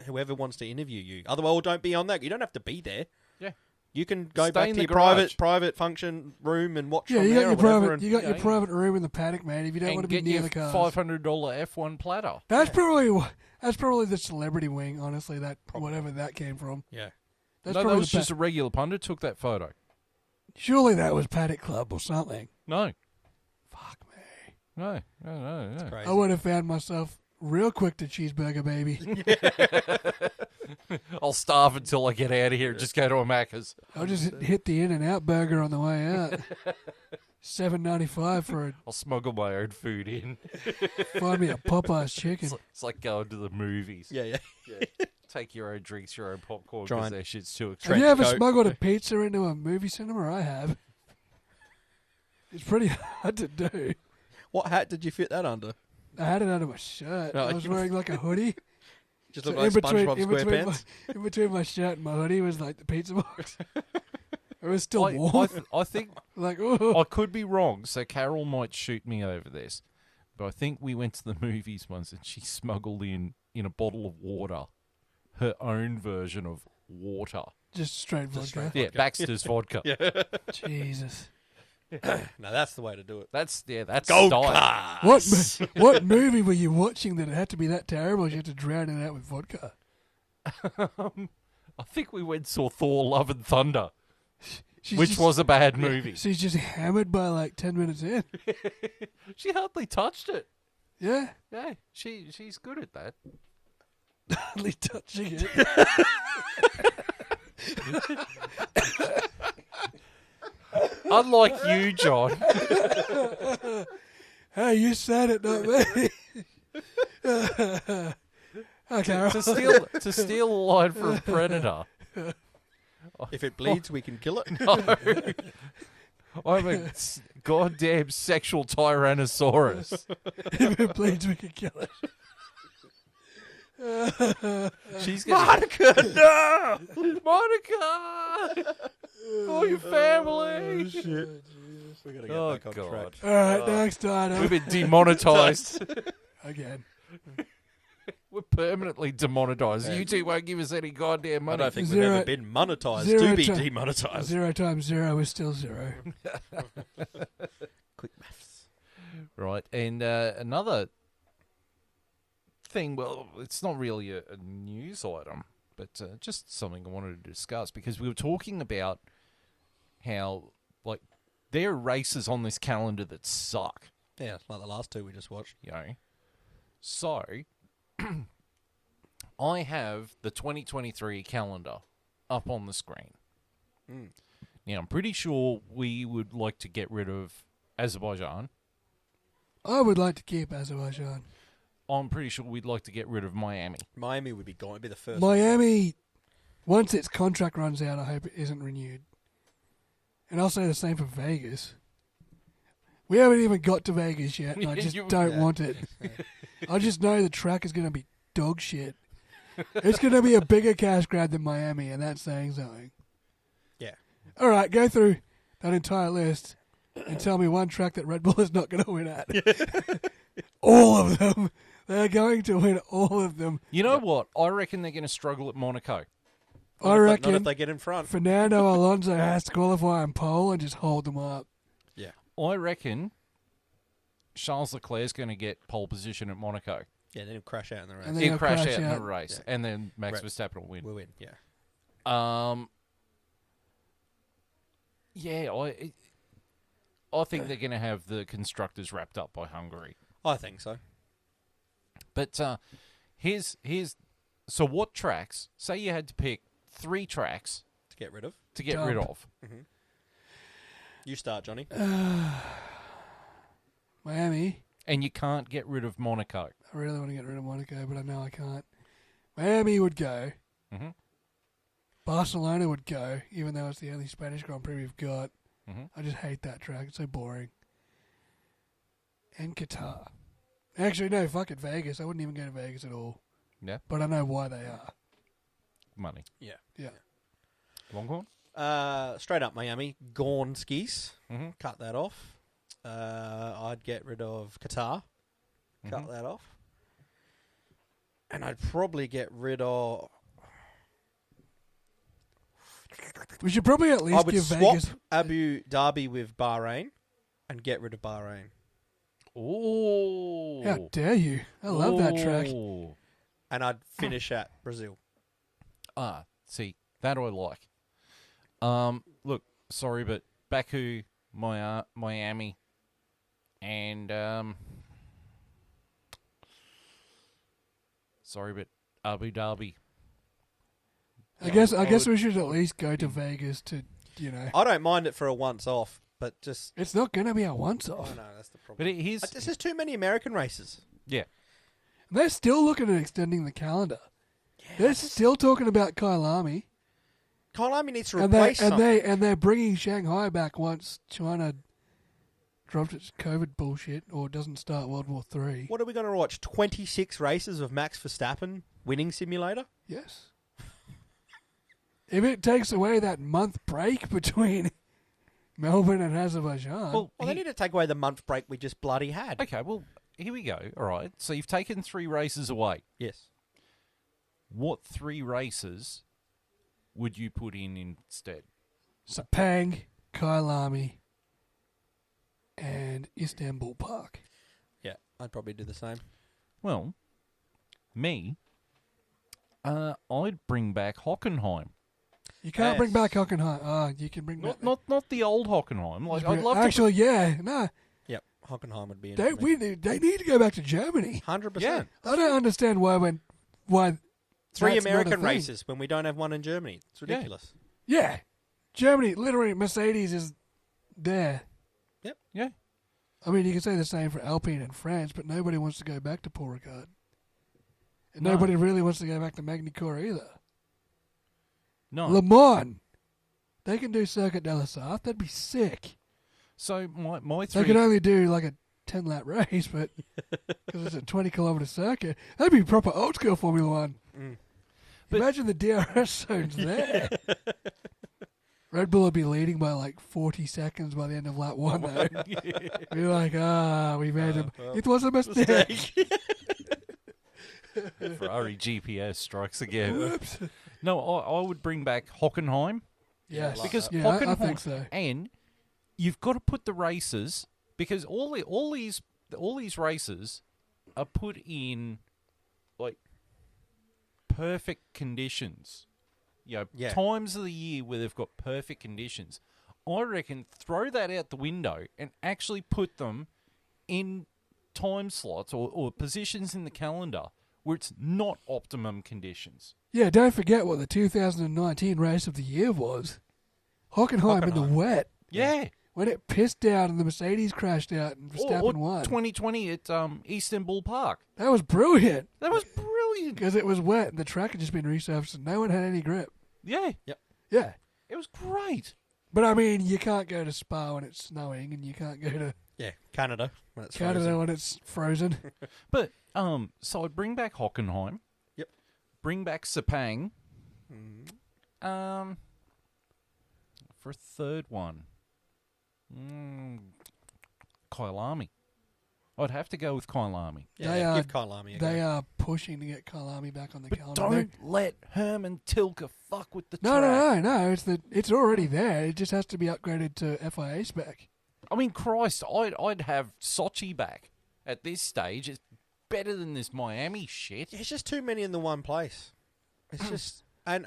whoever wants to interview you. Otherwise, don't be on that. You don't have to be there. Yeah. You can go Stay back in to the your garage. private function room and watch Yeah, from you there got or your whatever. private. and- You got your Yeah. private room in the paddock, man. If you don't And want to be get near your the cars. $500 F1 platter. That's probably the celebrity wing. Honestly, whatever that came from. Yeah. That's No, that probably was just a regular pundit took that photo. surely that was Paddock Club or something. No. Fuck me. No. Crazy. I would have found myself real quick to cheeseburger, baby. I'll starve until I get out of here and just go to a Macca's. I'll just hit the In-N-Out burger on the way out. $7.95 for I'll smuggle my own food in. find me a Popeye's chicken. It's like going to the movies. Yeah. Take your own drinks, your own popcorn, Try because and- their shit's too Have expensive. you ever coat. smuggled a pizza into a movie cinema? I have. It's pretty hard to do. What hat did you fit that under? I had it under my shirt. Oh, I was you- wearing like a hoodie. Just So look like SpongeBob in between SquarePants. in between my shirt and my hoodie was like the pizza box. It was still I, warm. I think Like, oh, I could be wrong, so Carol might shoot me over this. But I think we went to the movies once and she smuggled in a bottle of water her own version of water. just straight vodka. straight Yeah, Baxter's vodka. Jesus. No, that's the way to do it. That's Go style. What movie were you watching that it had to be that terrible? You had to drown it out with vodka. I think we went and saw Thor: Love and Thunder, She's which just- was a bad movie. She's just hammered by like 10 minutes in. She hardly touched it. Yeah, Yeah, she's good at that. hardly touching it. Unlike you, John. Hey, you said it, not me. Hi, Carol. to steal a line from Predator, If it bleeds, we can kill it. No. I'm a goddamn sexual Tyrannosaurus. If it bleeds, we can kill it. She's gonna... Monica, no! Monica! For your family! Shit. We gotta get Oh, back on God. track. All right, next item. We've been demonetised. Again. We're permanently demonetised. You two won't give us any goddamn I money. don't think Zero- we've ever been monetised zero to be to- demonetised. 0 times 0 is still 0. Quick maths. Right, and another thing, well, it's not really a news item, but just something I wanted to discuss, because we were talking about how, like, there are races on this calendar that suck, Yeah, like the last two we just watched. you know. So, I have the 2023 calendar up on the screen. Mm. Now, I'm pretty sure we would like to get rid of Azerbaijan. I would like to keep Azerbaijan. I'm pretty sure we'd like to get rid of Miami. Miami would be gone. It'd be the first. Miami, once its contract runs out, I hope it isn't renewed. And I'll say the same for Vegas. We haven't even got to Vegas yet, and I just don't want it. I just know the track is going to be dog shit. It's going to be a bigger cash grab than Miami, and that's saying something. Yeah. All right, go through that entire list and tell me one track that Red Bull is not going to win at. All of them. They're going to win all of them. You know what? I reckon they're going to struggle at Monaco. I Not reckon if they get in front. Fernando Alonso has to qualify on pole and just hold them up. Yeah. I reckon Charles Leclerc's going to get pole position at Monaco. Yeah, then he'll crash out in the race. And then He'll he'll crash crash out in out. the race, Yeah. and then Max Right. Verstappen will win. We'll win, yeah. Yeah, I think they're going to have the constructors wrapped up by Hungary. I think so. But here's so what tracks? Say you had to pick 3 tracks To get rid of. to get Dump. rid of. You start, Johnny. Miami. And you can't get rid of Monaco. I really want to get rid of Monaco, but I know I can't. Miami would go. Mm-hmm. Barcelona would go, even though it's the only Spanish Grand Prix we've got. Mm-hmm. I just hate that track. It's so boring. And Qatar. Actually, no, fuck it, Vegas. I wouldn't even go to Vegas at all. Yeah, But I know why they are. money. Yeah. Yeah. Longhorn? Straight up Miami. Gornskis. Mm-hmm. Cut that off. I'd get rid of Qatar. Cut that off. And I'd probably get rid of... We should probably at I least would give swap Vegas... Abu Dhabi with Bahrain and get rid of Bahrain. Oh. How dare you? I love that track. Oh. And I'd finish at Brazil. See, that I like. Look, sorry, but Baku, Miami, and sorry, but Abu Dhabi. I guess I would- we should at least go to Vegas to, you know... I don't mind it for a once-off, but just... It's not going to be a Oh, once-off. no, that's the problem. But here's There's just too many American races. yeah. They're still looking at extending the calendar. They're still talking about Kailami. Kailami needs to And replace something. they're bringing Shanghai back once China drops its COVID bullshit or doesn't start World War III. What are we going to watch? 26 races of Max Verstappen winning simulator? Yes. If it takes away that month break between Melbourne and Azerbaijan, Well, Well, they need to take away the month break we just bloody had. okay. Well, here we go. All right. So you've taken 3 races away. Yes. What 3 races would you put in instead? Sepang, Kailami, and Istanbul Park. Yeah, I'd probably do the same. Well, me, I'd bring back Hockenheim. You can't bring Yes. back Hockenheim. Ah, you can bring back... Not the old Hockenheim. Like I'd love Actually, yeah. No, Yep, Hockenheim would be in they for me. they need to go back to Germany. 100%. Yeah. I don't understand why 3 that's not a American thing. races when we don't have one in Germany. It's Yeah. ridiculous. Yeah, Germany, literally, Mercedes is there. Yeah. I mean, you can say the same for Alpine in France, but nobody wants to go back to Paul Ricard. And No. nobody really wants to go back to Magny-Cours either. No. Le Mans, They can do Circuit de la Sarthe. That'd be sick. So my They three... could only do like a 10-lap race, but because it's a 20-kilometre circuit, that'd be proper old school Formula One. Mm. But- Imagine the DRS zones there. Red Bull would be leading by like 40 seconds by the end of lap 1, though. Be like, we made him. well, It was a mistake. Ferrari GPS strikes again. Whoops. No, I would bring back Hockenheim. Yes. Because yeah, Hockenheim, I think so. and you've got to put the races, because all these races are put in like perfect conditions. Yeah. Times of the year where they've got perfect conditions. I reckon throw that out the window and actually put them in time slots or positions in the calendar where it's not optimum conditions. Yeah, don't forget what the 2019 race of the year was. Hockenheim in the wet. Yeah. When it pissed down and the Mercedes crashed out and Verstappen won. 2020 at Istanbul Park. That was brilliant. That was brilliant. Because it was wet and the track had just been resurfaced and no one had any grip. Yeah. Yeah. It was great. But I mean, you can't go to Spa when it's snowing and you can't go to Yeah, Canada. When it's Canada frozen. when it's frozen. But, so I'd bring back Hockenheim. Yep. Bring back Sepang. Mm. For a third one. Kyalami. I'd have to go with Kyalami. They Yeah, are- give Kyalami a They go. are pushing to get Kyalami back on the But calendar. don't let Herman Tilke fuck with the No, track. no. It's already there. It just has to be upgraded to FIA spec. I mean, Christ, I'd have Sochi back at this stage. It's better than this Miami shit. Yeah, it's just too many in the one place. It's just... And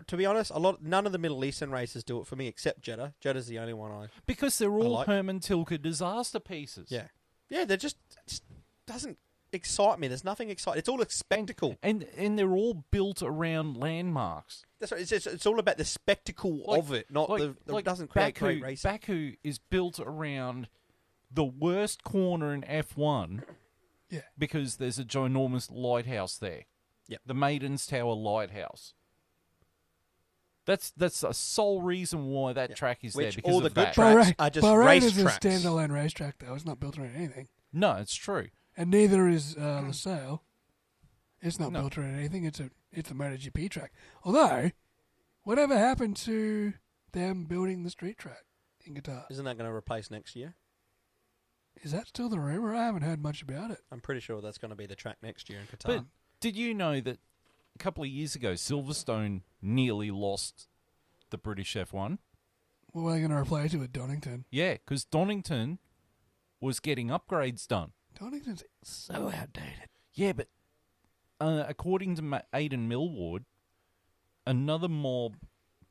to be honest, none of the Middle Eastern races do it for me except Jeddah. Jeddah's the only one I... Because they're all like. Herman Tilke disaster pieces. Yeah. Yeah, it just doesn't excite me. There's nothing exciting. It's all a spectacle. And they're all built around landmarks. That's right. It's all about the spectacle of it, not it doesn't create great racing. Baku is built around the worst corner in F1 Yeah. because there's a ginormous lighthouse there. Yep. The Maidens Tower Lighthouse. That's the sole reason why that track is there, Which because all the of good that. tracks are just Bahrain race is a tracks. standalone racetrack, though. It's not built around anything. No, it's true. And neither is LaSalle. It's not No. built around anything. It's a MotoGP track. Although, whatever happened to them building the street track in Qatar? Isn't that going to replace next year? Is that still the rumor? I haven't heard much about it. I'm pretty sure that's going to be the track next year in Qatar. But did you know that a couple of years ago, Silverstone nearly lost the British F1? Well, are they going to replace it with Donington? Yeah, because Donington was getting upgrades done. Donington's so outdated. Yeah, but according to Aidan Millward, another mob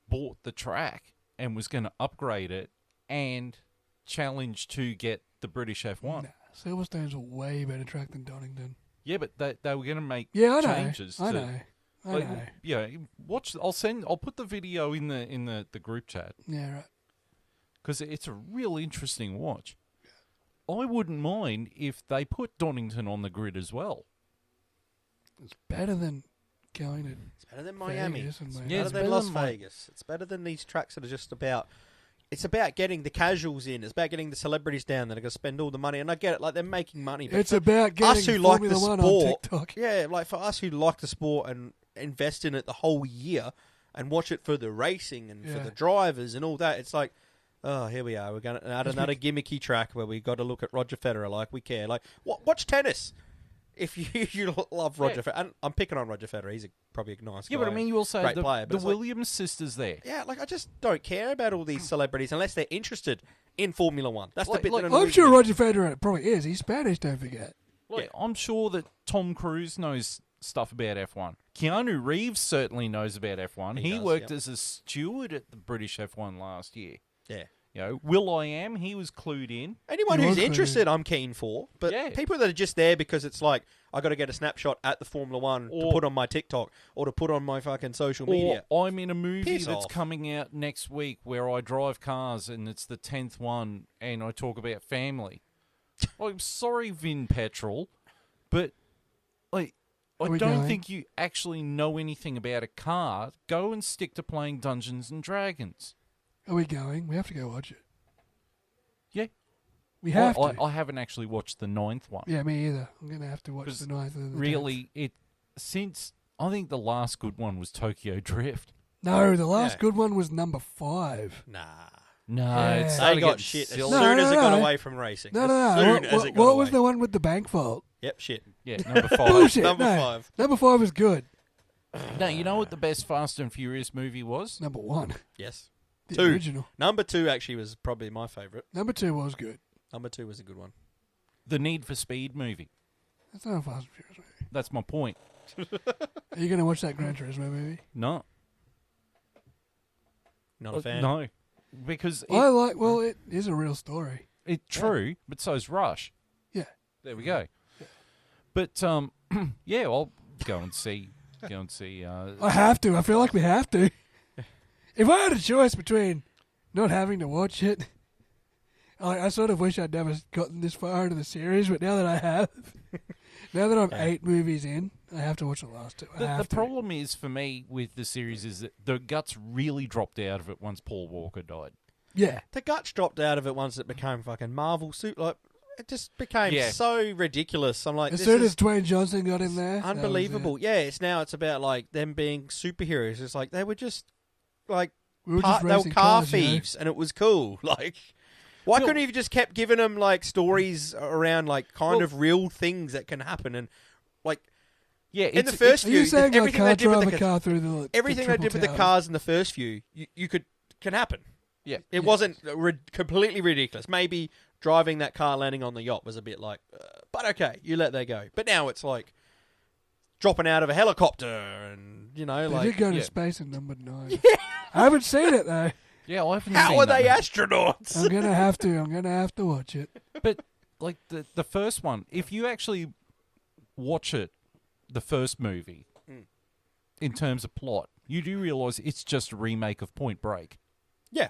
bought the track and was going to upgrade it and challenge to get the British F1. Nah, Silverstone's a way better track than Donington. Yeah, but they were going to make Yeah, I know. changes. I to, know. I like, know. yeah, watch. I'll put the video in the group chat Yeah, right. because it's a real interesting watch. I wouldn't mind if they put Donington on the grid as well. It's better than going to it's better than Miami. Vegas and It's Miami. Yeah, better it's than better Las than Vegas. It's better than these tracks that are just about... It's about getting the casuals in. It's about getting the celebrities down that are going to spend all the money. And I get it, like, they're making money. But It's for about getting us who like the Formula One sport... on TikTok. Yeah, like, for us who like the sport and invest in it the whole year and watch it for the racing and for Yeah. the drivers and all that, it's like... Oh, here we are. We're going to add another gimmicky track where we got to look at Roger Federer like we care. Like, watch tennis. If you love Roger Federer, and I'm picking on Roger Federer, he's probably a nice guy. Yeah, but I mean, you also great have player, but the it's like- Williams sisters there. Yeah, like I just don't care about all these celebrities unless they're interested in Formula One. That's the bit that I'm annoys sure me. Roger Federer probably is. He's Spanish, don't forget. Like, I'm sure that Tom Cruise knows stuff about F1. Keanu Reeves certainly knows about F1. He He does, worked yep. as a steward at the British F1 last year. Yeah. You know, Will.i.am, he was clued in. Anyone He who's was interested, I'm keen for. But Yeah. people that are just there because it's like, I got to get a snapshot at the Formula One to Or- put on my TikTok or to put on my fucking social Or media. I'm in a movie Piss that's off. coming out next week where I drive cars and it's the 10th one and I talk about family. I'm sorry, Vin Petrol, but like, I Are we don't going? think you actually know anything about a car. Go and stick to playing Dungeons and Dragons. Are we going? We have to go watch it. Yeah. We have to. I haven't actually watched the 9th one. Yeah, me either. I'm going to have to watch the 9th and the 10th. Really, since I think the last good one was Tokyo Drift. No, the last good one was number 5. Nah. No, Yeah. it's They got getting shit as silly. soon as it got No. away from racing. No, As no, soon no. as it got What was away. the one with the bank vault? Yep, shit. Yeah, number 5. Bullshit. Number no. 5. Number 5 was good. No, you know what the best Fast and Furious movie was? Number 1. Yes. The 2. original. Number 2 actually was probably my favourite. Number 2 was good. Number 2 was a good one. The Need for Speed movie. That's not a Fast and Furious movie. That's my point. Are you going to watch that Gran Turismo movie? No. Not a fan. No. Because it is a real story. it's true, but so's Rush. Yeah. There we go. But yeah, I'll go and see. I have to. I feel like we have to. If I had a choice between not having to watch it, I sort of wish I'd never gotten this far into the series, but now that I have, now that I'm 8 movies in, I have to watch the last 2. The problem is for me with the series is that the guts really dropped out of it once Paul Walker died. Yeah. The guts dropped out of it once it became fucking Marvel suit. Like, it just became so ridiculous. I'm like, As this soon is as Dwayne Johnson got in there, unbelievable. Yeah, it's about like them being superheroes. It's like they were just like we were they were racing car cars, you know? thieves, and it was cool. Like, why couldn't you have just kept giving them like stories around like kind of real things that can happen and like. Yeah, in the first Are few, you saying everything I they can't did with drive the a car through the everything they did with the cars in the first few, you can happen. Yeah, It wasn't completely ridiculous. Maybe driving that car landing on the yacht was a bit like, but okay, you let that go. But now it's like dropping out of a helicopter and, you know, They like... did go to space in number 9. I haven't seen it, though. Yeah, I haven't How seen are that they movie. astronauts? I'm going to have to. I'm going to have to watch it. But like the first one, if you actually watch it, the first movie, in terms of plot, you do realise it's just a remake of Point Break. Yeah.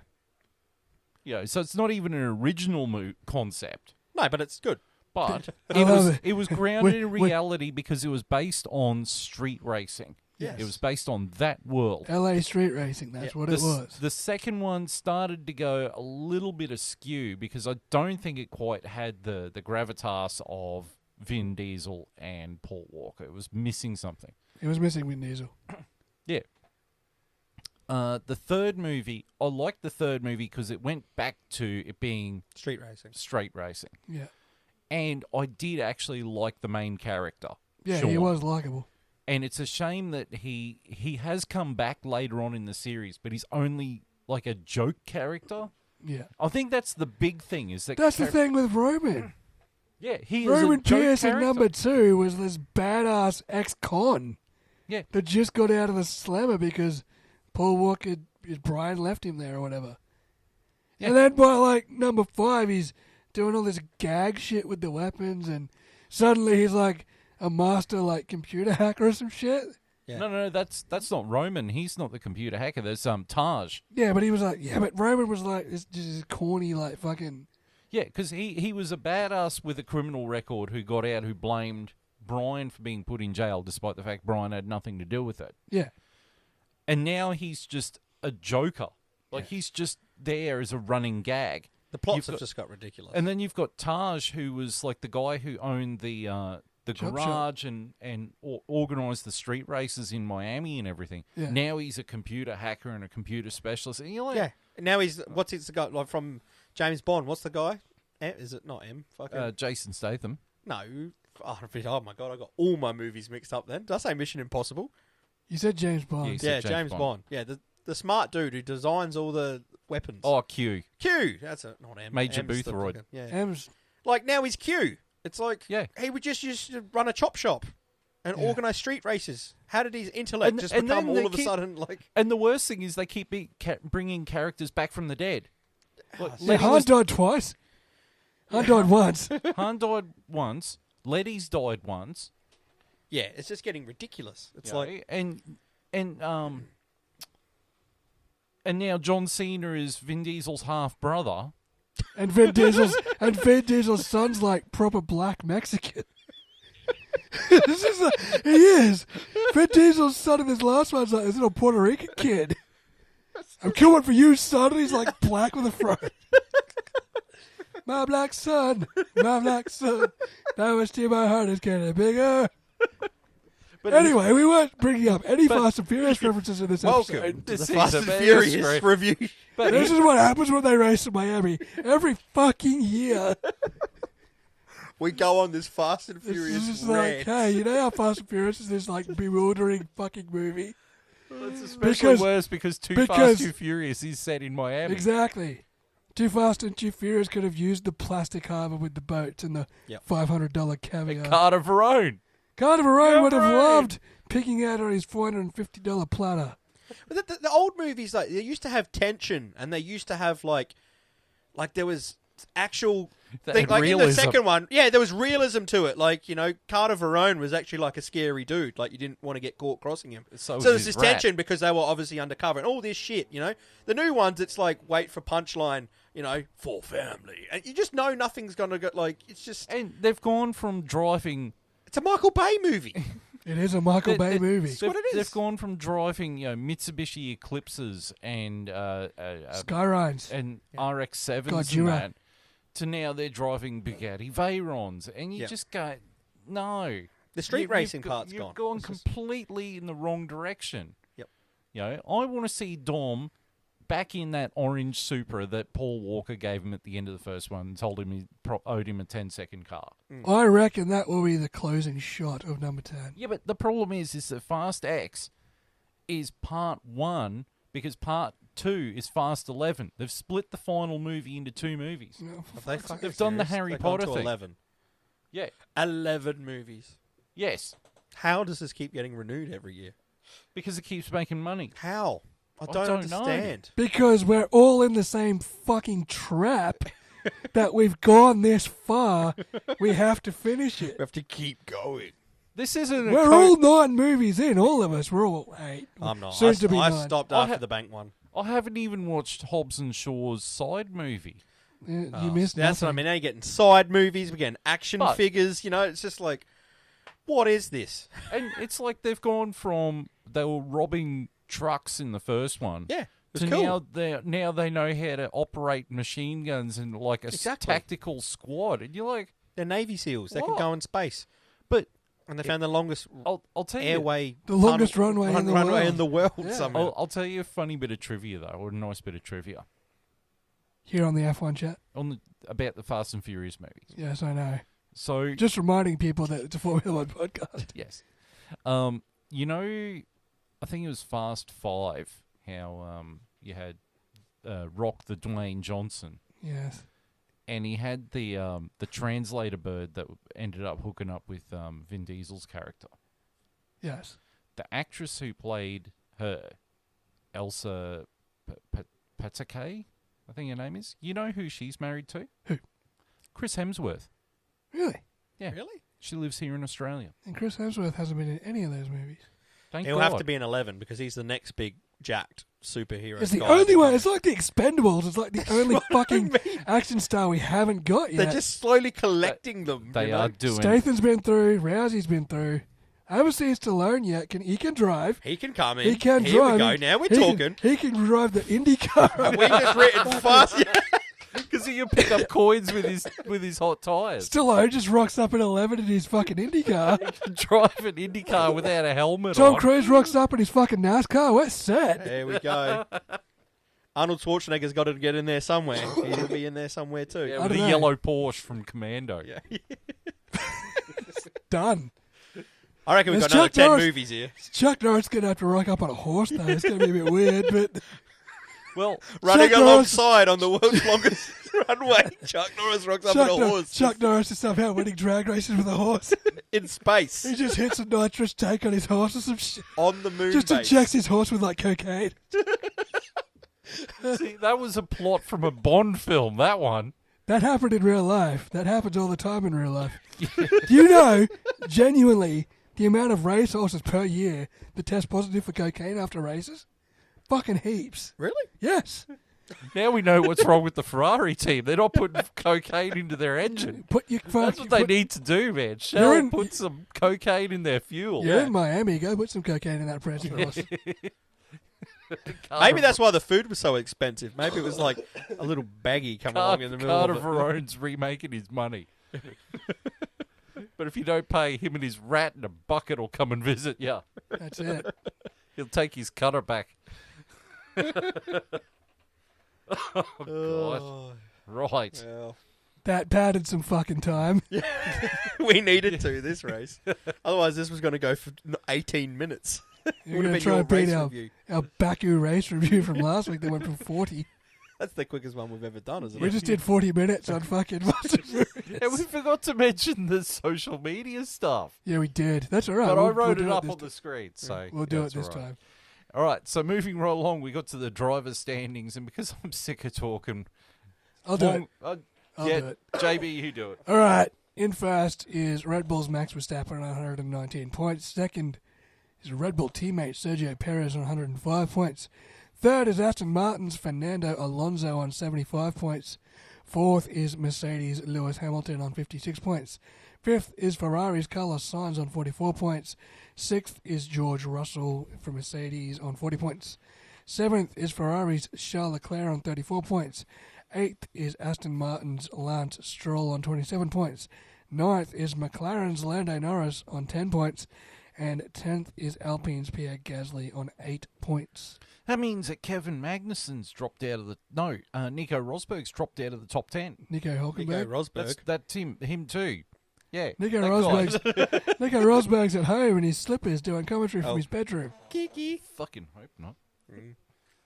Yeah, so it's not even an original concept. No, but it's good. But I love it. it was grounded in reality because it was based on street racing. Yes. It was based on that world. LA street racing, that's what it was. The second one started to go a little bit askew because I don't think it quite had the gravitas of Vin Diesel and Paul Walker. It was missing something. It was missing Vin Diesel. Yeah. The third movie, I liked the third movie because it went back to it being Street racing. straight racing. Yeah. And I did actually like the main character. Yeah, Sean. he was likable. And it's a shame that he has come back later on in the series, but he's only like a joke character. Yeah. I think that's the big thing. Is that That's the thing with Roman. Yeah, he Roman is a joke Pierce in character. number 2 was this badass ex-con Yeah, that just got out of the slammer because Paul Walker, Brian left him there or whatever. Yeah. And then by like number 5, he's doing all this gag shit with the weapons, and suddenly he's like a master like computer hacker or some shit. Yeah. no, that's not Roman. He's not the computer hacker. There's Taj. Yeah, but he was like, but Roman was like this just corny like fucking. Yeah, because he was a badass with a criminal record who got out, who blamed Brian for being put in jail, despite the fact Brian had nothing to do with it. Yeah. And now he's just a joker. Like, he's just there as a running gag. The plots have just got ridiculous. And then you've got Taj, who was like the guy who owned the Chop garage and organised the street races in Miami and everything. Yeah. Now he's a computer hacker and a computer specialist. And you're like, yeah. Now he's... What's his guy like from James Bond? What's the guy? Is it not M? Fucking... Jason Statham. no. Oh, my God. I got all my movies mixed up then. Did I say Mission Impossible? You said James Bond. Yes. You Yeah, said James James Bond. Yeah, the smart dude who designs all the weapons. Oh, Q. Q. That's it. Not M. Major M's the Boothroyd. fucking- Yeah. M's Like, now he's Q. It's like, Yeah. he would just used to run a chop shop and Yeah. organise street races. How did his intellect just become then all they of a keep- sudden, like... And the worst thing is they keep bringing characters back from the dead. Like, Yeah, Letty Han was- died twice. Han died once. Han died once. Letty's died once. Yeah, it's just getting ridiculous. It's You know, like... and now John Cena is Vin Diesel's half brother. And Vin Diesel's son's like proper black Mexican. This is he is. Vin Diesel's son in this last one's like this little Puerto Rican kid. I'm coming for you, son. And he's like black with a fro. My black son. My black son. How much to my heart is getting bigger. But Anyway, we weren't bringing up any Fast and Furious references in this Welcome episode. to This the is Fast a and very Furious straight- review. but This is what happens when they race in Miami. Every fucking year. We go on this Fast and It's Furious just like, rant. hey, you know how Fast and Furious is this like bewildering fucking movie? it's especially Because- worse because Too because- Fast, Too Furious is set in Miami. Exactly. Too Fast and Too Furious could have used the plastic harbour with the boats and the Yep. $500 caviar. Carter Verone. Carter Verone would have Verone. loved picking out on his $450 platter. But the old movies, like they used to have tension, and they used to have like there was actual They thing. had Like in realism. the second one, yeah, there was realism to it. Like Carter Verone was actually like a scary dude. Like you didn't want to get caught crossing him. So So was there's his this rap. tension because they were obviously undercover and all this shit. The new ones, it's like wait for punchline. For family, and you just know nothing's gonna go. Like it's just And they've gone from driving. it's a Michael Bay movie. It is a Michael Bay movie. They've, what it is. they've gone from driving, Mitsubishi Eclipses and Skyrines. and RX-7s and Gojira. that, to now they're driving Bugatti Veyrons, and you Yeah. just go, no. The street You've racing go- part's you've gone. gone It's just- completely in the wrong direction. Yep. I want to see Dom back in that orange Supra that Paul Walker gave him at the end of the first one and told him he owed him a 10-second car. I reckon that will be the closing shot of number 10. Yeah, but the problem is that Fast X is part 1 because part 2 is Fast 11. They've split the final movie into 2 movies. Have they fucking They've done the serious? Harry They've gone Potter to thing. 11. Yeah. 11 movies. Yes. How does this keep getting renewed every year? Because it keeps making money. How? I don't don't know. understand. Because we're all in the same fucking trap that we've gone this far. We have to finish it. We have to keep going. This isn't a We're all 9 movies in, all of us. We're all 8. I'm not. Soon to be I 9. stopped I after ha- the bank one. I haven't even watched Hobbs and Shaw's side movie. You Oh, missed that's what I nothing. mean. Now you're getting side movies. We're getting action But- figures. It's just like, what is this? And it's like they've gone from they were robbing trucks in the first one. Yeah, it's To cool. now they know how to operate machine guns and like a Exactly. tactical squad, and you're like, They're Navy SEAls. They can What? go in space. but And they found the longest I'll tell you, airway, The longest runway in the world. in the world Yeah. somehow. I'll tell you a funny bit of trivia though, or a nice bit of trivia Here on the F1 chat. about the Fast and Furious movies. Yes, I know. So Just reminding people that it's a Formula 1 podcast. yes, I think it was Fast 5. How you had Rock the Dwayne Johnson. Yes. And he had the translator bird that ended up hooking up with Vin Diesel's character. Yes. The actress who played her, Elsa Patake, I think her name is. You know who she's married to? Who? Chris Hemsworth. Really? Yeah. Really? She lives here in Australia. And Chris Hemsworth hasn't been in any of those movies. Thank He'll God. have to be in 11 because he's the next big jacked superhero. It's the guy only that one. comes. It's like the Expendables. It's like the only fucking mean. action star we haven't got yet. They're just slowly collecting them. They are doing. Statham's been through. Rousey's been through. I haven't seen Stallone yet. He can drive. He can come in. He can Here drive. we go. Now we're He can- talking. He can drive the Indy car. We just written fast. Because he can pick up coins with his hot tires. Stallone just rocks up at 11 in his fucking Indy car. Drive an Indy car without a helmet Tom on. Cruise rocks up in his fucking NASCAR. We're set. There we go. Arnold Schwarzenegger's got to get in there somewhere. He'll be in there somewhere too. Yeah, I with a don't know. yellow Porsche from Commando. Yeah. Done. I reckon we've There's got another Chuck 10 Norris. movies here. Chuck Norris going to have to rock up on a horse, though. It's going to be a bit weird, but Well, Running Chuck Norris- alongside on the world's longest runway. Chuck Norris rocks up on a horse Chuck Norris is somehow winning drag races with a horse. in space He just hits a nitrous tank on his horse or some shit. on the moon Just base. injects his horse with, like, cocaine. see, that was a plot from a Bond film, that one. That happened in real life. That happens all the time in real life. Do you know, genuinely, the amount of race horses per year that test positive for cocaine after races? Fucking heaps. Really? Yes. Now we know what's wrong with the Ferrari team. They're not putting cocaine into their engine. Put your That's what they need to do, man. Shell You're in- put some cocaine in their fuel. You're in Miami. Go put some cocaine in that Prancer horse. Maybe that's why the food was so expensive. Maybe it was like a little baggie coming along in the middle Carter of it. Verone's remaking his money. But if you don't pay, him and his rat in a bucket will come and visit you. That's it. He'll take his cutter back. Oh, God. Right. Well, That padded some fucking time. we needed to this race. Otherwise, this was going to go for 18 minutes. You're Would have going to been try your and beat race our, review. our Baku race review from last week that went from 40. That's the quickest one we've ever done, isn't We it? just did 40 minutes on fucking Fast and Furious. And we forgot to mention the social media stuff. Yeah, we did. That's all right. But We'll- I wrote we'll it do up this on the screen, so We'll do that's it this all right. time. All right, so moving right along, we got to the driver's standings, and because I'm sick of talking... I'll do it. I'll yeah, do it. JB, you do it. All right. In first is Red Bull's Max Verstappen on 119 points. Second is Red Bull teammate Sergio Perez on 105 points. Third is Aston Martin's Fernando Alonso on 75 points. Fourth is Mercedes' Lewis Hamilton on 56 points. Fifth is Ferrari's Carlos Sainz on 44 points. Sixth is George Russell from Mercedes on 40 points. Seventh is Ferrari's Charles Leclerc on 34 points. Eighth is Aston Martin's Lance Stroll on 27 points. Ninth is McLaren's Lando Norris on 10 points. And 10th is Alpine's Pierre Gasly on 8 points. That means that Kevin Magnussen's dropped out of the... No, Nico Rosberg's dropped out of the top 10. Nico Nico Hülkenberg. Rosberg. That's him too. Yeah. Nico that Rosberg's, Nico Rosberg's at home in his slippers doing commentary from his bedroom. Kiki. Fucking hope not.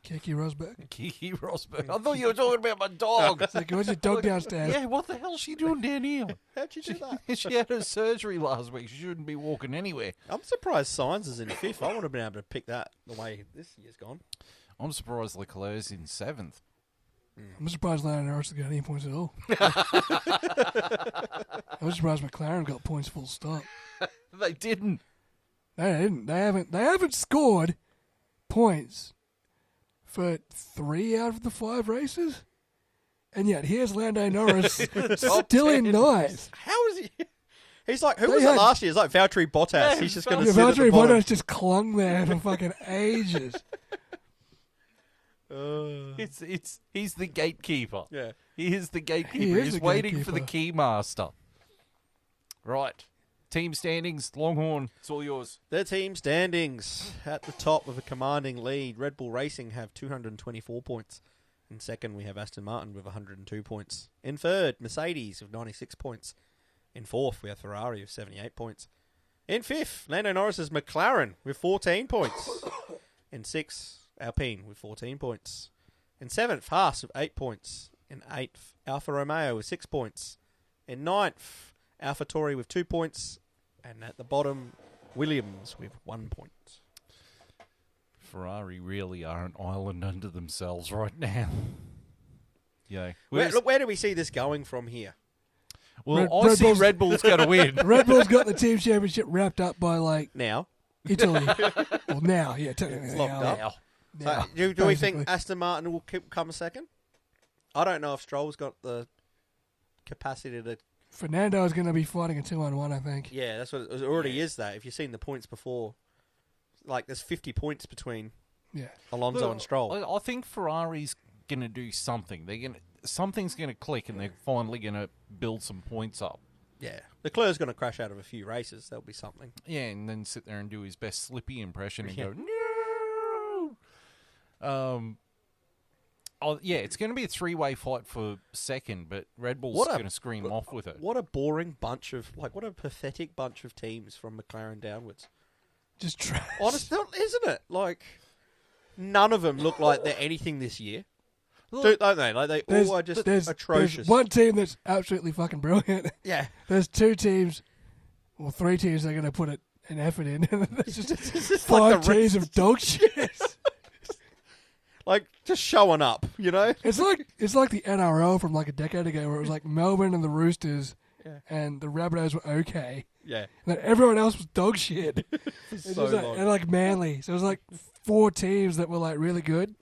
Kiki Rosberg. Kiki Rosberg. I thought you were talking about my dog. It's like, what's your dog downstairs? Yeah, what the hell's she doing down here? How'd you do that? She had her surgery last week. She shouldn't be walking anywhere. I'm surprised Sainz is in fifth. I would have been able to pick that the way this year's gone. I'm surprised Leclerc's in 7th. I'm surprised Lando Norris got any points at all. I'm surprised McLaren got points full stop. They didn't. They didn't. They haven't scored points for 3 out of the 5 races. And yet here's Lando Norris still in 9th. How is he? He's like, who They was had- it last year? It's like Valtteri Bottas. Yeah, He's just Valtteri going to sit at the Valtteri bottom. Bottas just clung there for fucking ages. He's the gatekeeper. Yeah. He is the gatekeeper. He is He's the waiting for the gatekeeper. keymaster. Right. Team standings, Longhorn, it's all yours. The team standings at the top of a commanding lead. Red Bull Racing have 224 points. In second, we have Aston Martin with 102 points. In third, Mercedes with 96 points. In fourth, we have Ferrari with 78 points. In fifth, Lando Norris's McLaren with 14 points. In sixth, Alpine with 14 points. In seventh, Haas with 8 points. In eighth, Alfa Romeo with 6 points. In ninth, AlphaTauri with 2 points. And at the bottom, Williams with 1 point. Ferrari really are an island unto themselves right now. Yeah. Where do we see this going from here? Well, Red I see Bull's- Red Bull's going to win. Red Bull's got the team championship wrapped up by, like, Now, Italy. Well, now, yeah, technically. It's locked now. up. Now. Now, so do we think basically. Aston Martin will come second? I don't know if Stroll's got the capacity to... Fernando is going to be fighting a 2-on-1, I think. Yeah, that's what it already is. That if you've seen the points before, like there's 50 points between Yeah. Alonso Look, and Stroll. I think Ferrari's going to do something. Something's going to click, and they're finally going to build some points up. Yeah, Leclerc's going to crash out of a few races. There'll be something. Yeah, and then sit there and do his best Slippy impression and Yeah. go, no! Yeah, it's going to be a 3-way fight for second, but Red Bull's What a- going to scream off with it. What a boring bunch of what a pathetic bunch of teams from McLaren downwards. Just trash. Honest, isn't it? Like none of them look like they're anything this year. Look, Don't they? Like they all are just atrocious. There's one team that's absolutely fucking brilliant. Yeah. There's 2 teams, well, 3 teams that are going to put an effort in. There's just It's just 5 like the teams of dog shit. like just showing up, you know? It's like the NRL from like a decade ago where it was like Melbourne and the Roosters Yeah. and the Rabbitohs were okay. Yeah. And then everyone else was dog shit. It's So just like, long. and like Manly. So it was like 4 teams that were like really good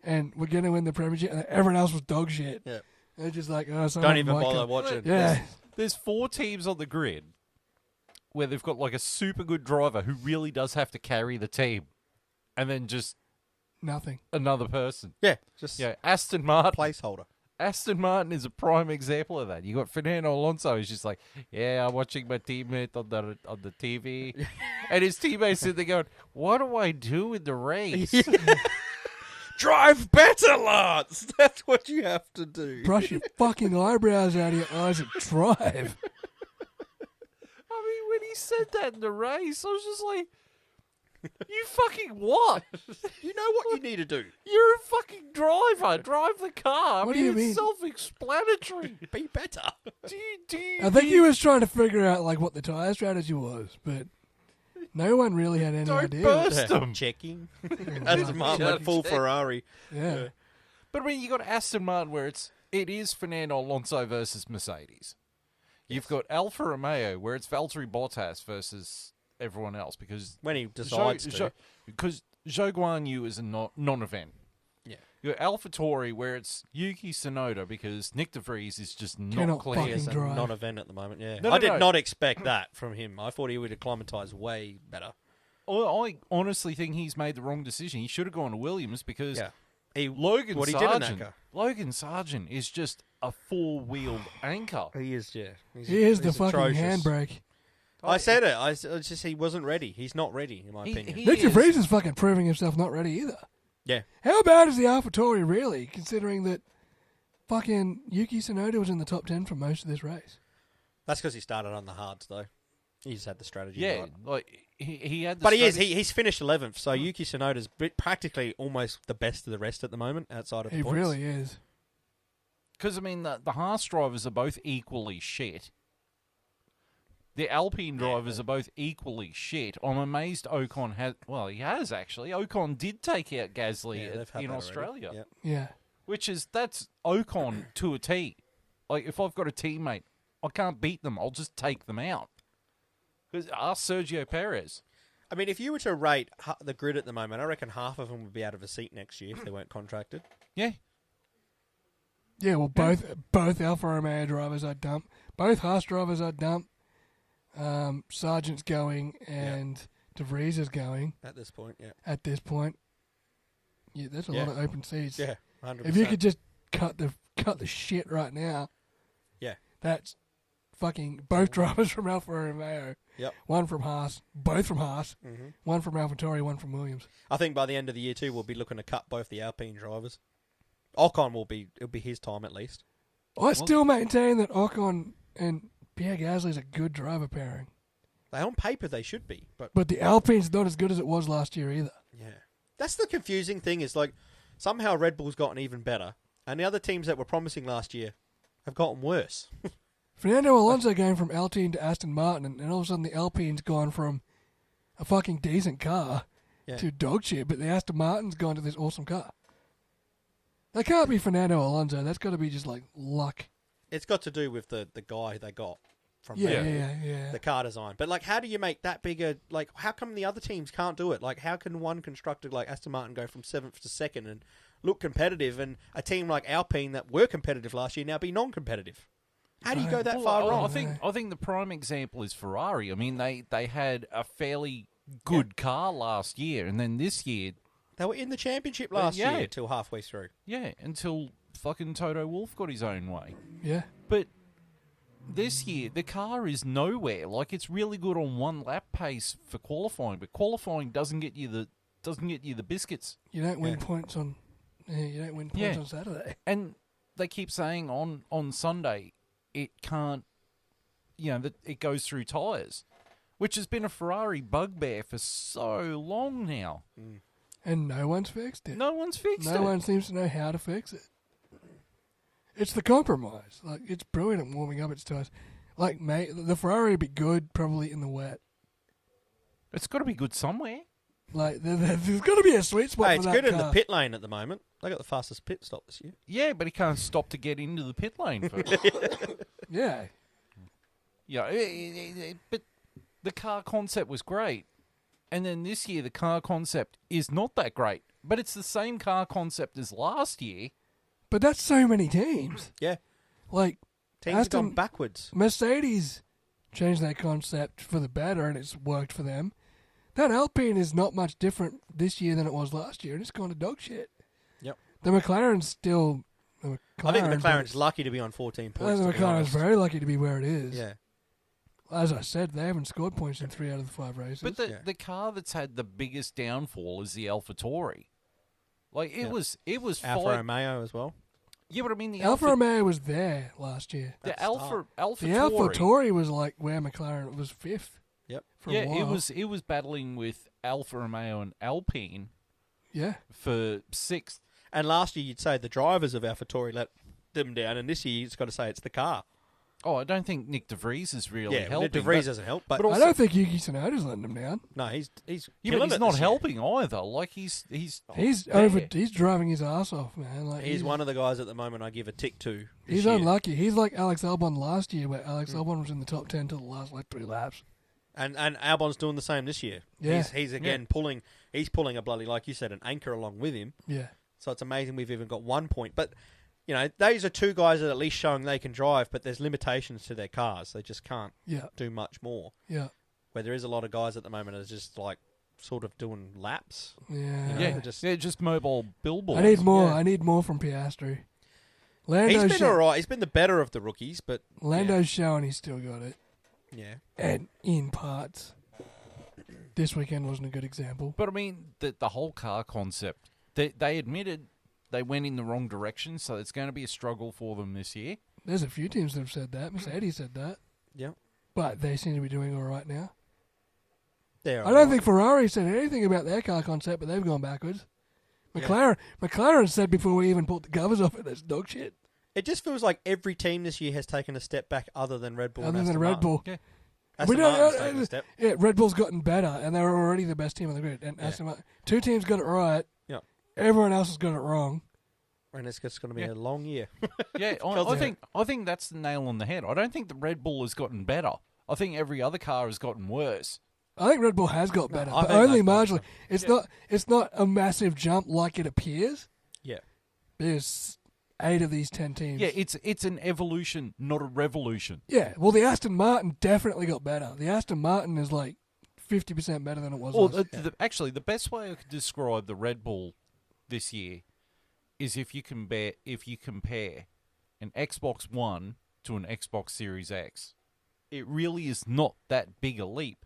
and we're going to win the premiership and then everyone else was dog shit. Yeah. They're just like, oh, Don't even bother watching. Yeah. There's 4 teams on the grid where they've got like a super good driver who really does have to carry the team, and then just Nothing. another person. Yeah, just Aston Martin. placeholder. Aston Martin is a prime example of that. You got Fernando Alonso. He's just like, I'm watching my teammate on the TV, and his teammates sitting there going, "What do I do in the race?" Drive better, Lance. That's what you have to do. Brush your fucking eyebrows out of your eyes and drive. I mean, when he said that in the race, I was just like, "You fucking what? You know what you need to do. You're a fucking driver. Drive the car. What do you mean? It's self-explanatory. Be better. do you I think he was trying to figure out like what the tyre strategy was, but no one really had any Don't idea. burst them. Checking. Aston Martin went full Ferrari. Yeah. But I mean, you got Aston Martin where it is Fernando Alonso versus Mercedes. You've got Alfa Romeo where it's Valtteri Bottas versus everyone else because When he decides to. because Zhou Guan Yu is a non-event. Yeah. You got AlphaTauri where it's Yuki Tsunoda because Nick de Vries is just not Cannot clear. fucking It's a drive. non-event at the moment, yeah. No, I did no. not expect that from him. I thought he would acclimatise way better. I honestly think he's made the wrong decision. He should have gone to Williams because Yeah. Logan What he did in that Sargent. car. Logan Sargent is just a four-wheeled anchor. He is, yeah. He is the he's fucking atrocious. handbrake. I said it. It's just he wasn't ready. He's not ready, in my opinion. He Nick de is- Vries is fucking proving himself not ready either. Yeah. How bad is the AlphaTauri really, considering that fucking Yuki Tsunoda was in the top 10 for most of this race? That's because he started on the hards, though. He just had the strategy Yeah, right. like he had. The But he is. strategy- He's finished 11th, so Yuki Tsunoda's practically almost the best of the rest at the moment, outside of the He points. really is. Because, I mean, the Haas drivers are both equally shit. The Alpine drivers are both equally shit. I'm amazed Ocon has... Well, he has, actually. Ocon did take out Gasly Yeah, they've had in that Australia. already. Yeah. Which is... That's Ocon to a T. Like, if I've got a teammate, I can't beat them. I'll just take them out. Because ask Sergio Perez. I mean, if you were to rate the grid at the moment, I reckon half of them would be out of a seat next year if they weren't contracted. Yeah. Yeah, well, both Alfa Romeo drivers are dumped. Both Haas drivers are dumped. Sargent's going and De Vries is going At this point, yeah. at this point. Yeah, there's a lot of open seats. Yeah, 100%. If you could just cut the shit right now, Yeah. that's fucking both drivers from Alfa Romeo. Yep. One from Haas, both from Haas. Mm-hmm. One from AlphaTauri, one from Williams. I think by the end of the year, too, we'll be looking to cut both the Alpine drivers. Ocon it'll be his time at least. I still maintain that Ocon and Pierre Gasly's a good driver pairing. On paper, they should be, But the Alpine's not as good as it was last year either. yeah. That's the confusing thing is, like, somehow Red Bull's gotten even better, and the other teams that were promising last year have gotten worse. Fernando Alonso going from Alpine to Aston Martin, and all of a sudden the Alpine's gone from a fucking decent car to dog shit, but the Aston Martin's gone to this awesome car. That can't be Fernando Alonso. That's got to be just like luck. It's got to do with the guy they got from Yeah. the car design. But, like, how do you make that bigger? Like, how come the other teams can't do it? Like, how can one constructor like Aston Martin go from 7th to 2nd and look competitive, and a team like Alpine that were competitive last year now be non-competitive? How do you go that far Well, wrong? I think the prime example is Ferrari. I mean, they had a fairly good car last year, and then this year, They were in the championship last yeah. year till halfway through. until fucking Toto Wolff got his own way. Yeah. But this year, the car is nowhere. Like, it's really good on one lap pace for qualifying, but qualifying doesn't get you the biscuits. You don't win points on. You don't win points on Saturday. And they keep saying on Sunday it can't. That it goes through tyres, which has been a Ferrari bugbear for so long now. And no one's fixed it. No one's fixed it. No one seems to know how to fix it. It's the compromise. Like, it's brilliant at warming up its tyres. Like, mate, the Ferrari would be good probably in the wet. It's got to be good somewhere. Like, there's got to be a sweet spot Hey, for it's that good in car. the pit lane at the moment. They got the fastest pit stop this year. Yeah, but he can't stop to get into the pit lane first. Yeah. But the car concept was great. And then this year, the car concept is not that great. But it's the same car concept as last year. But that's so many teams. Yeah. Like, Teams have gone Aston, backwards. Mercedes changed their concept for the better, and it's worked for them. That Alpine is not much different this year than it was last year, and it's kind of dog shit. Yep. The McLaren's still... I think the McLaren's lucky to be on 14 I points. think the McLaren's very lucky to be where it is. Yeah. As I said, they haven't scored points in 3 out of the 5 races. But the car that's had the biggest downfall is the AlphaTauri. Like, it was Alfa Romeo as well. Yeah, but I mean, the Alfa Romeo was there last year. The AlphaTauri. The AlphaTauri was like where McLaren was 5th. Yep. For a while. it was battling with Alfa Romeo and Alpine. Yeah. For 6th. And last year, you'd say the drivers of AlphaTauri let them down, and this year, you've got to say it's the car. Oh, I don't think Nick De Vries is really helping. Nick De Vries doesn't help, but I don't think Yuki Tsunoda's letting them down. No, he's but he's not helping either. Like he's driving his ass off, man. Like he's one of the guys at the moment I give a tick to. He's unlucky. He's like Alex Albon last year, where Alex Albon was in the top 10 till the last 3 laps. And Albon's doing the same this year. Yeah. He's again pulling a bloody, like you said, an anchor along with him. Yeah. So it's amazing we've even got 1 point. But those are 2 guys that are at least showing they can drive, but there's limitations to their cars. They just can't do much more. Yeah. Where there is a lot of guys at the moment that are just like sort of doing laps. Yeah. Just mobile billboards. I need more. I need more from Piastri. He's been all right. He's been the better of the rookies, but Lando's showing he's still got it. Yeah. And in parts. This weekend wasn't a good example. But I mean, the whole car concept, they admitted they went in the wrong direction, so it's going to be a struggle for them this year. There's a few teams that have said that. Mercedes said that. Yeah. But they seem to be doing all right now. I don't think Ferrari said anything about their car concept, but they've gone backwards. McLaren said before we even pulled the covers off it, that's dog shit. It just feels like every team this year has taken a step back other than Red Bull. Other than Red Bull. Yeah. Aston Martin's taken a step. Yeah, Red Bull's gotten better, and they were already the best team on the grid. And Aston Martin, 2 teams got it right. Yeah. Everyone else has got it wrong. And it's just going to be a long year. I think that's the nail on the head. I don't think the Red Bull has gotten better. I think every other car has gotten worse. I think Red Bull has got better, but only marginally. It's not a massive jump like it appears. Yeah. There's 8 of these 10 teams. Yeah, it's an evolution, not a revolution. Yeah, well, the Aston Martin definitely got better. The Aston Martin is like 50% better than it was last year. Actually, the best way I could describe the Red Bull this year is if you compare an Xbox One to an Xbox Series X. It really is not that big a leap.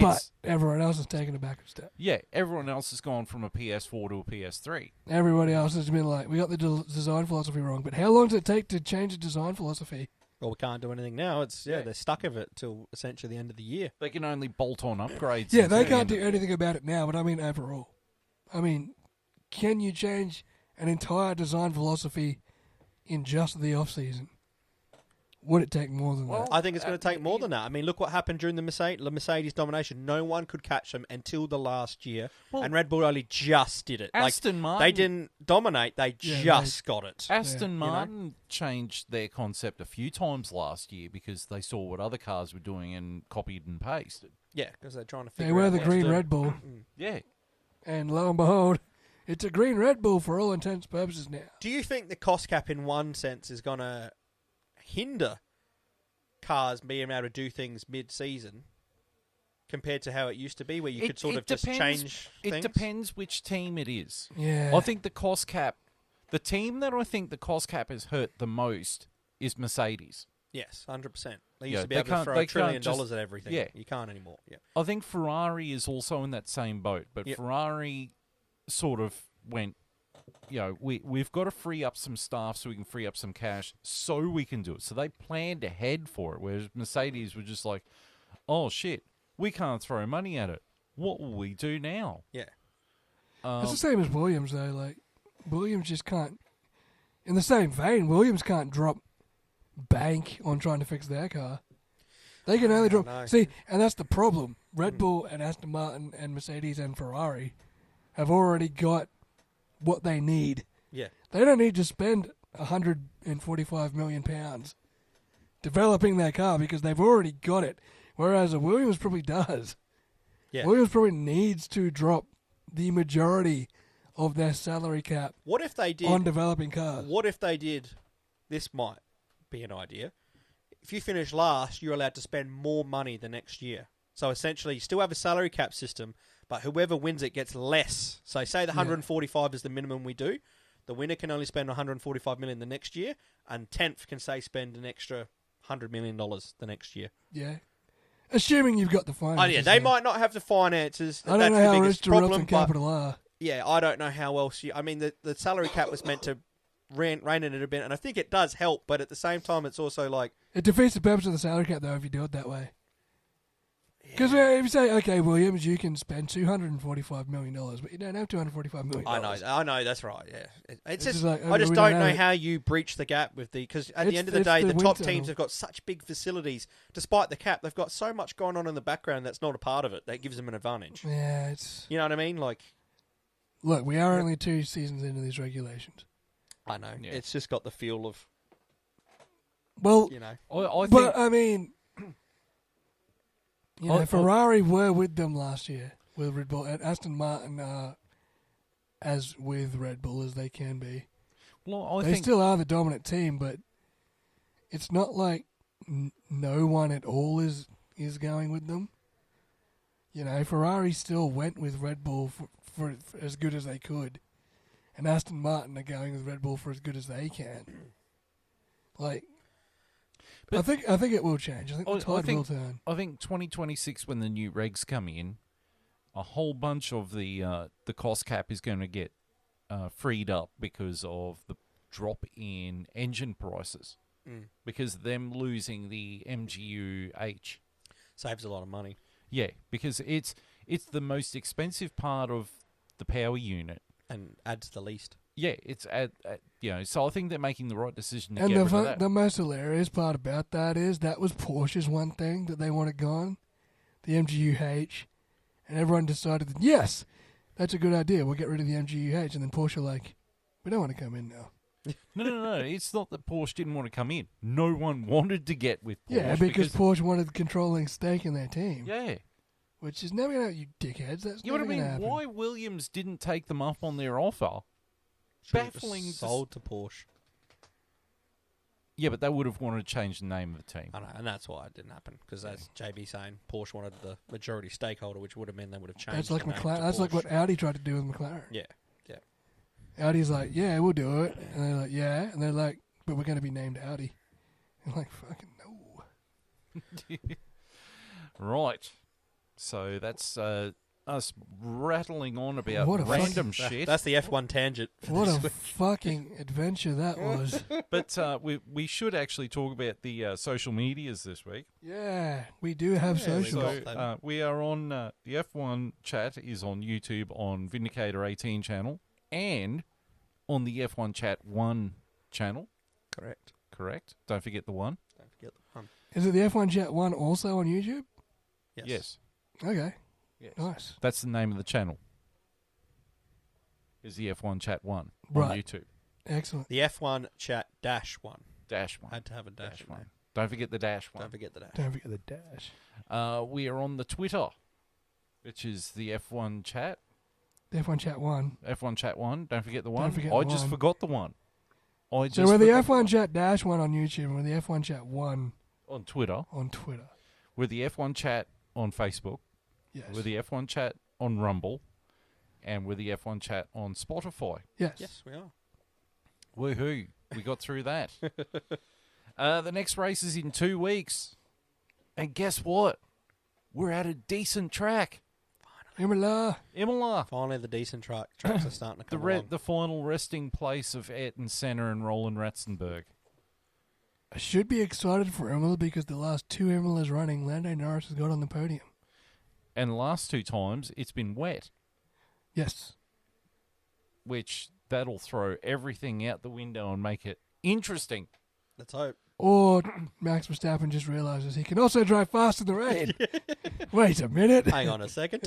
But everyone else has taken a backward step. Yeah, everyone else has gone from a PS4 to a PS3. Everybody else has been like, we got the design philosophy wrong. But how long does it take to change a design philosophy? Well, we can't do anything now. They're stuck of it till essentially the end of the year. They can only bolt on upgrades. Yeah, they can't do anything about it now, but I mean overall. I mean, can you change an entire design philosophy in just the off-season? Would it take more than that? I think it's going to take more than that. I mean, look what happened during the Mercedes domination. No one could catch them until the last year, and Red Bull only just did it. Aston Martin, they didn't dominate; they just got it. Aston Martin changed their concept a few times last year because they saw what other cars were doing and copied and pasted. Yeah, because they're trying to figure out. They were the what green to do. Red Bull. Yeah, and lo and behold, it's a green Red Bull for all intents and purposes now. Do you think the cost cap, in one sense, is going to hinder cars being able to do things mid-season compared to how it used to be, where you could sort of just change things? It depends which team it is. Yeah. I think the cost cap, the team that I think the cost cap has hurt the most is Mercedes. Yes, 100%. They used to be able to throw $1 trillion at everything. Yeah. You can't anymore. Yeah. I think Ferrari is also in that same boat, but Ferrari sort of went, we've got to free up some staff so we can free up some cash so we can do it. So they planned ahead for it, whereas Mercedes were just like, oh, shit, we can't throw money at it. What will we do now? Yeah. It's the same as Williams, though. Like, Williams just can't... In the same vein, Williams can't drop bank on trying to fix their car. They can only drop... No. See, and that's the problem. Red Bull and Aston Martin and Mercedes and Ferrari have already got what they need. Yeah. They don't need to spend £145 million developing their car because they've already got it. Whereas a Williams probably does. Yeah. Williams probably needs to drop the majority of their salary cap What if they did on developing cars. What if they did? This might be an idea. If you finish last, you're allowed to spend more money the next year. So essentially, you still have a salary cap system, but whoever wins it gets less. So say the 145 is the minimum we do. The winner can only spend 145 million the next year, and 10th can say spend an extra $100 million the next year. Yeah. Assuming you've got the finances. Oh yeah, they might not have the finances. I don't That's know the how biggest restaurants problem, and but capital are. yeah, I don't know how else you... I mean, the salary cap was meant to rein it a bit, and I think it does help, but at the same time, it's also like... It defeats the purpose of the salary cap, though, if you do it that way. Because if you say, okay, Williams, you can spend $245 million, but you don't have $245 million. I know, that's right, yeah. It's just like, I just we don't don't know have it. how you breach the gap with the... Because at the end of the It's day, the the wind top tunnel. teams have got such big facilities. Despite the cap, they've got so much going on in the background that's not a part of it. That gives them an advantage. Yeah, it's... You know what I mean? Like... Look, we are only 2 seasons into these regulations. I know. Yeah. It's just got the feel of, Well, you know... I think but, I mean... You know, I- Ferrari were with them last year with Red Bull, and Aston Martin are as with Red Bull as they can be. well, I They think still are the dominant team, but it's not like no one at all is going with them. You know, Ferrari still went with Red Bull for as good as they could, and Aston Martin are going with Red Bull for as good as they can. Like, I think it will change. I think the tide will turn. I think 2026, when the new regs come in, a whole bunch of the cost cap is going to get freed up because of the drop in engine prices. Because them losing the MGU-H. Saves a lot of money. Yeah, because it's the most expensive part of the power unit. And adds the least. Yeah, it's so I think they're making the right decision to And get rid of that. the most hilarious part about that is that was Porsche's one thing that they wanted gone, the MGU-H, and everyone decided that, yes, that's a good idea, we'll get rid of the MGU-H, and then Porsche like, we don't want to come in now. No. It's not that Porsche didn't want to come in. No one wanted to get with Porsche. Yeah, because Porsche wanted the controlling stake in their team. Yeah. Which is never going to happen, you dickheads. That's You know never what I going to mean? happen. Why Williams didn't take them up on their offer? Baffling. Sold to Porsche. Yeah, but they would have wanted to change the name of the team. I know, and that's why it didn't happen. Because as JB saying, Porsche wanted the majority stakeholder, which would have meant they would have changed. That's like the name McLaren. to That's like Porsche. what Audi tried to do with McLaren. Yeah. Audi's like, yeah, we'll do it. And they're like, yeah. And they're like, but we're going to be named Audi. I'm like, fucking no. Right. So that's us rattling on about What a random shit. That's the F1 tangent. for What this a week. fucking adventure that was. But we should actually talk about the social medias this week. Yeah, we do have Yeah, we social. got So them. we are on the F1 chat is on YouTube on Vindicator 18 channel and on the F1 Chat 1 channel. Correct. Don't forget the one. Don't forget the pun. Is it the F1 Chat 1 also on YouTube? Yes. Okay, Yes. nice. That's the name of the channel. Is the F1 Chat 1 on Right. YouTube. Excellent. The F1 chat -1. Dash 1. Had to have a dash, in one. there. Don't forget the dash 1. Don't forget the dash. Don't forget the dash. We are on the Twitter, which is the F1 Chat. The F1 Chat 1. F1 Chat 1. Don't forget the one. forget I the just one. forgot the one. I just So we're the forgot F1 Chat Dash 1 on YouTube and we're the F1 Chat 1 on Twitter. on Twitter. We're the F1 Chat on Facebook. Yes. We're the F1 Chat on Rumble. And we're the F1 Chat on Spotify. Yes. Yes, we are. Woohoo. We got through that. The next race is in 2 weeks. And guess what? We're at a decent track. Imola. Imola. Finally, the decent tracks are starting to The come along. the final resting place of Ayrton Senna and Roland Ratzenberg. I should be excited for Imola because the last 2 Imolas running, Lando Norris has got on the podium. And the last 2 times, it's been wet, Yes. which that'll throw everything out the window and make it interesting. Let's hope. Or Max Verstappen just realizes he can also drive fast in the rain. Wait a minute. Hang on a second.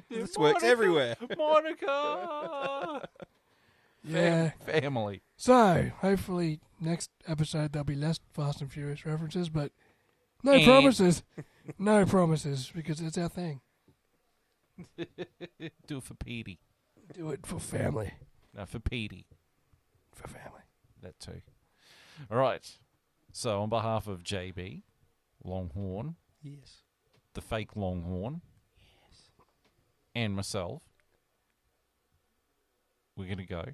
This works everywhere. Monica! Yeah. Family. So, hopefully, next episode there'll be less Fast and Furious references, but no And- promises. No promises, because it's our thing. Do it for Petey. Do it for family. No, for Petey. For family. That too. All right. So, on behalf of JB, Longhorn, Yes. the fake Longhorn, and myself, we're going to go.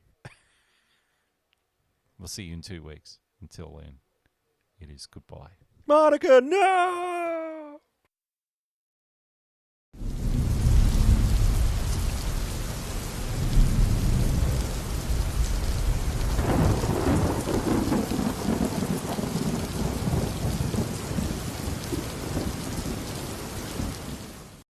We'll see you in 2 weeks. Until then, it is goodbye. Monica, no!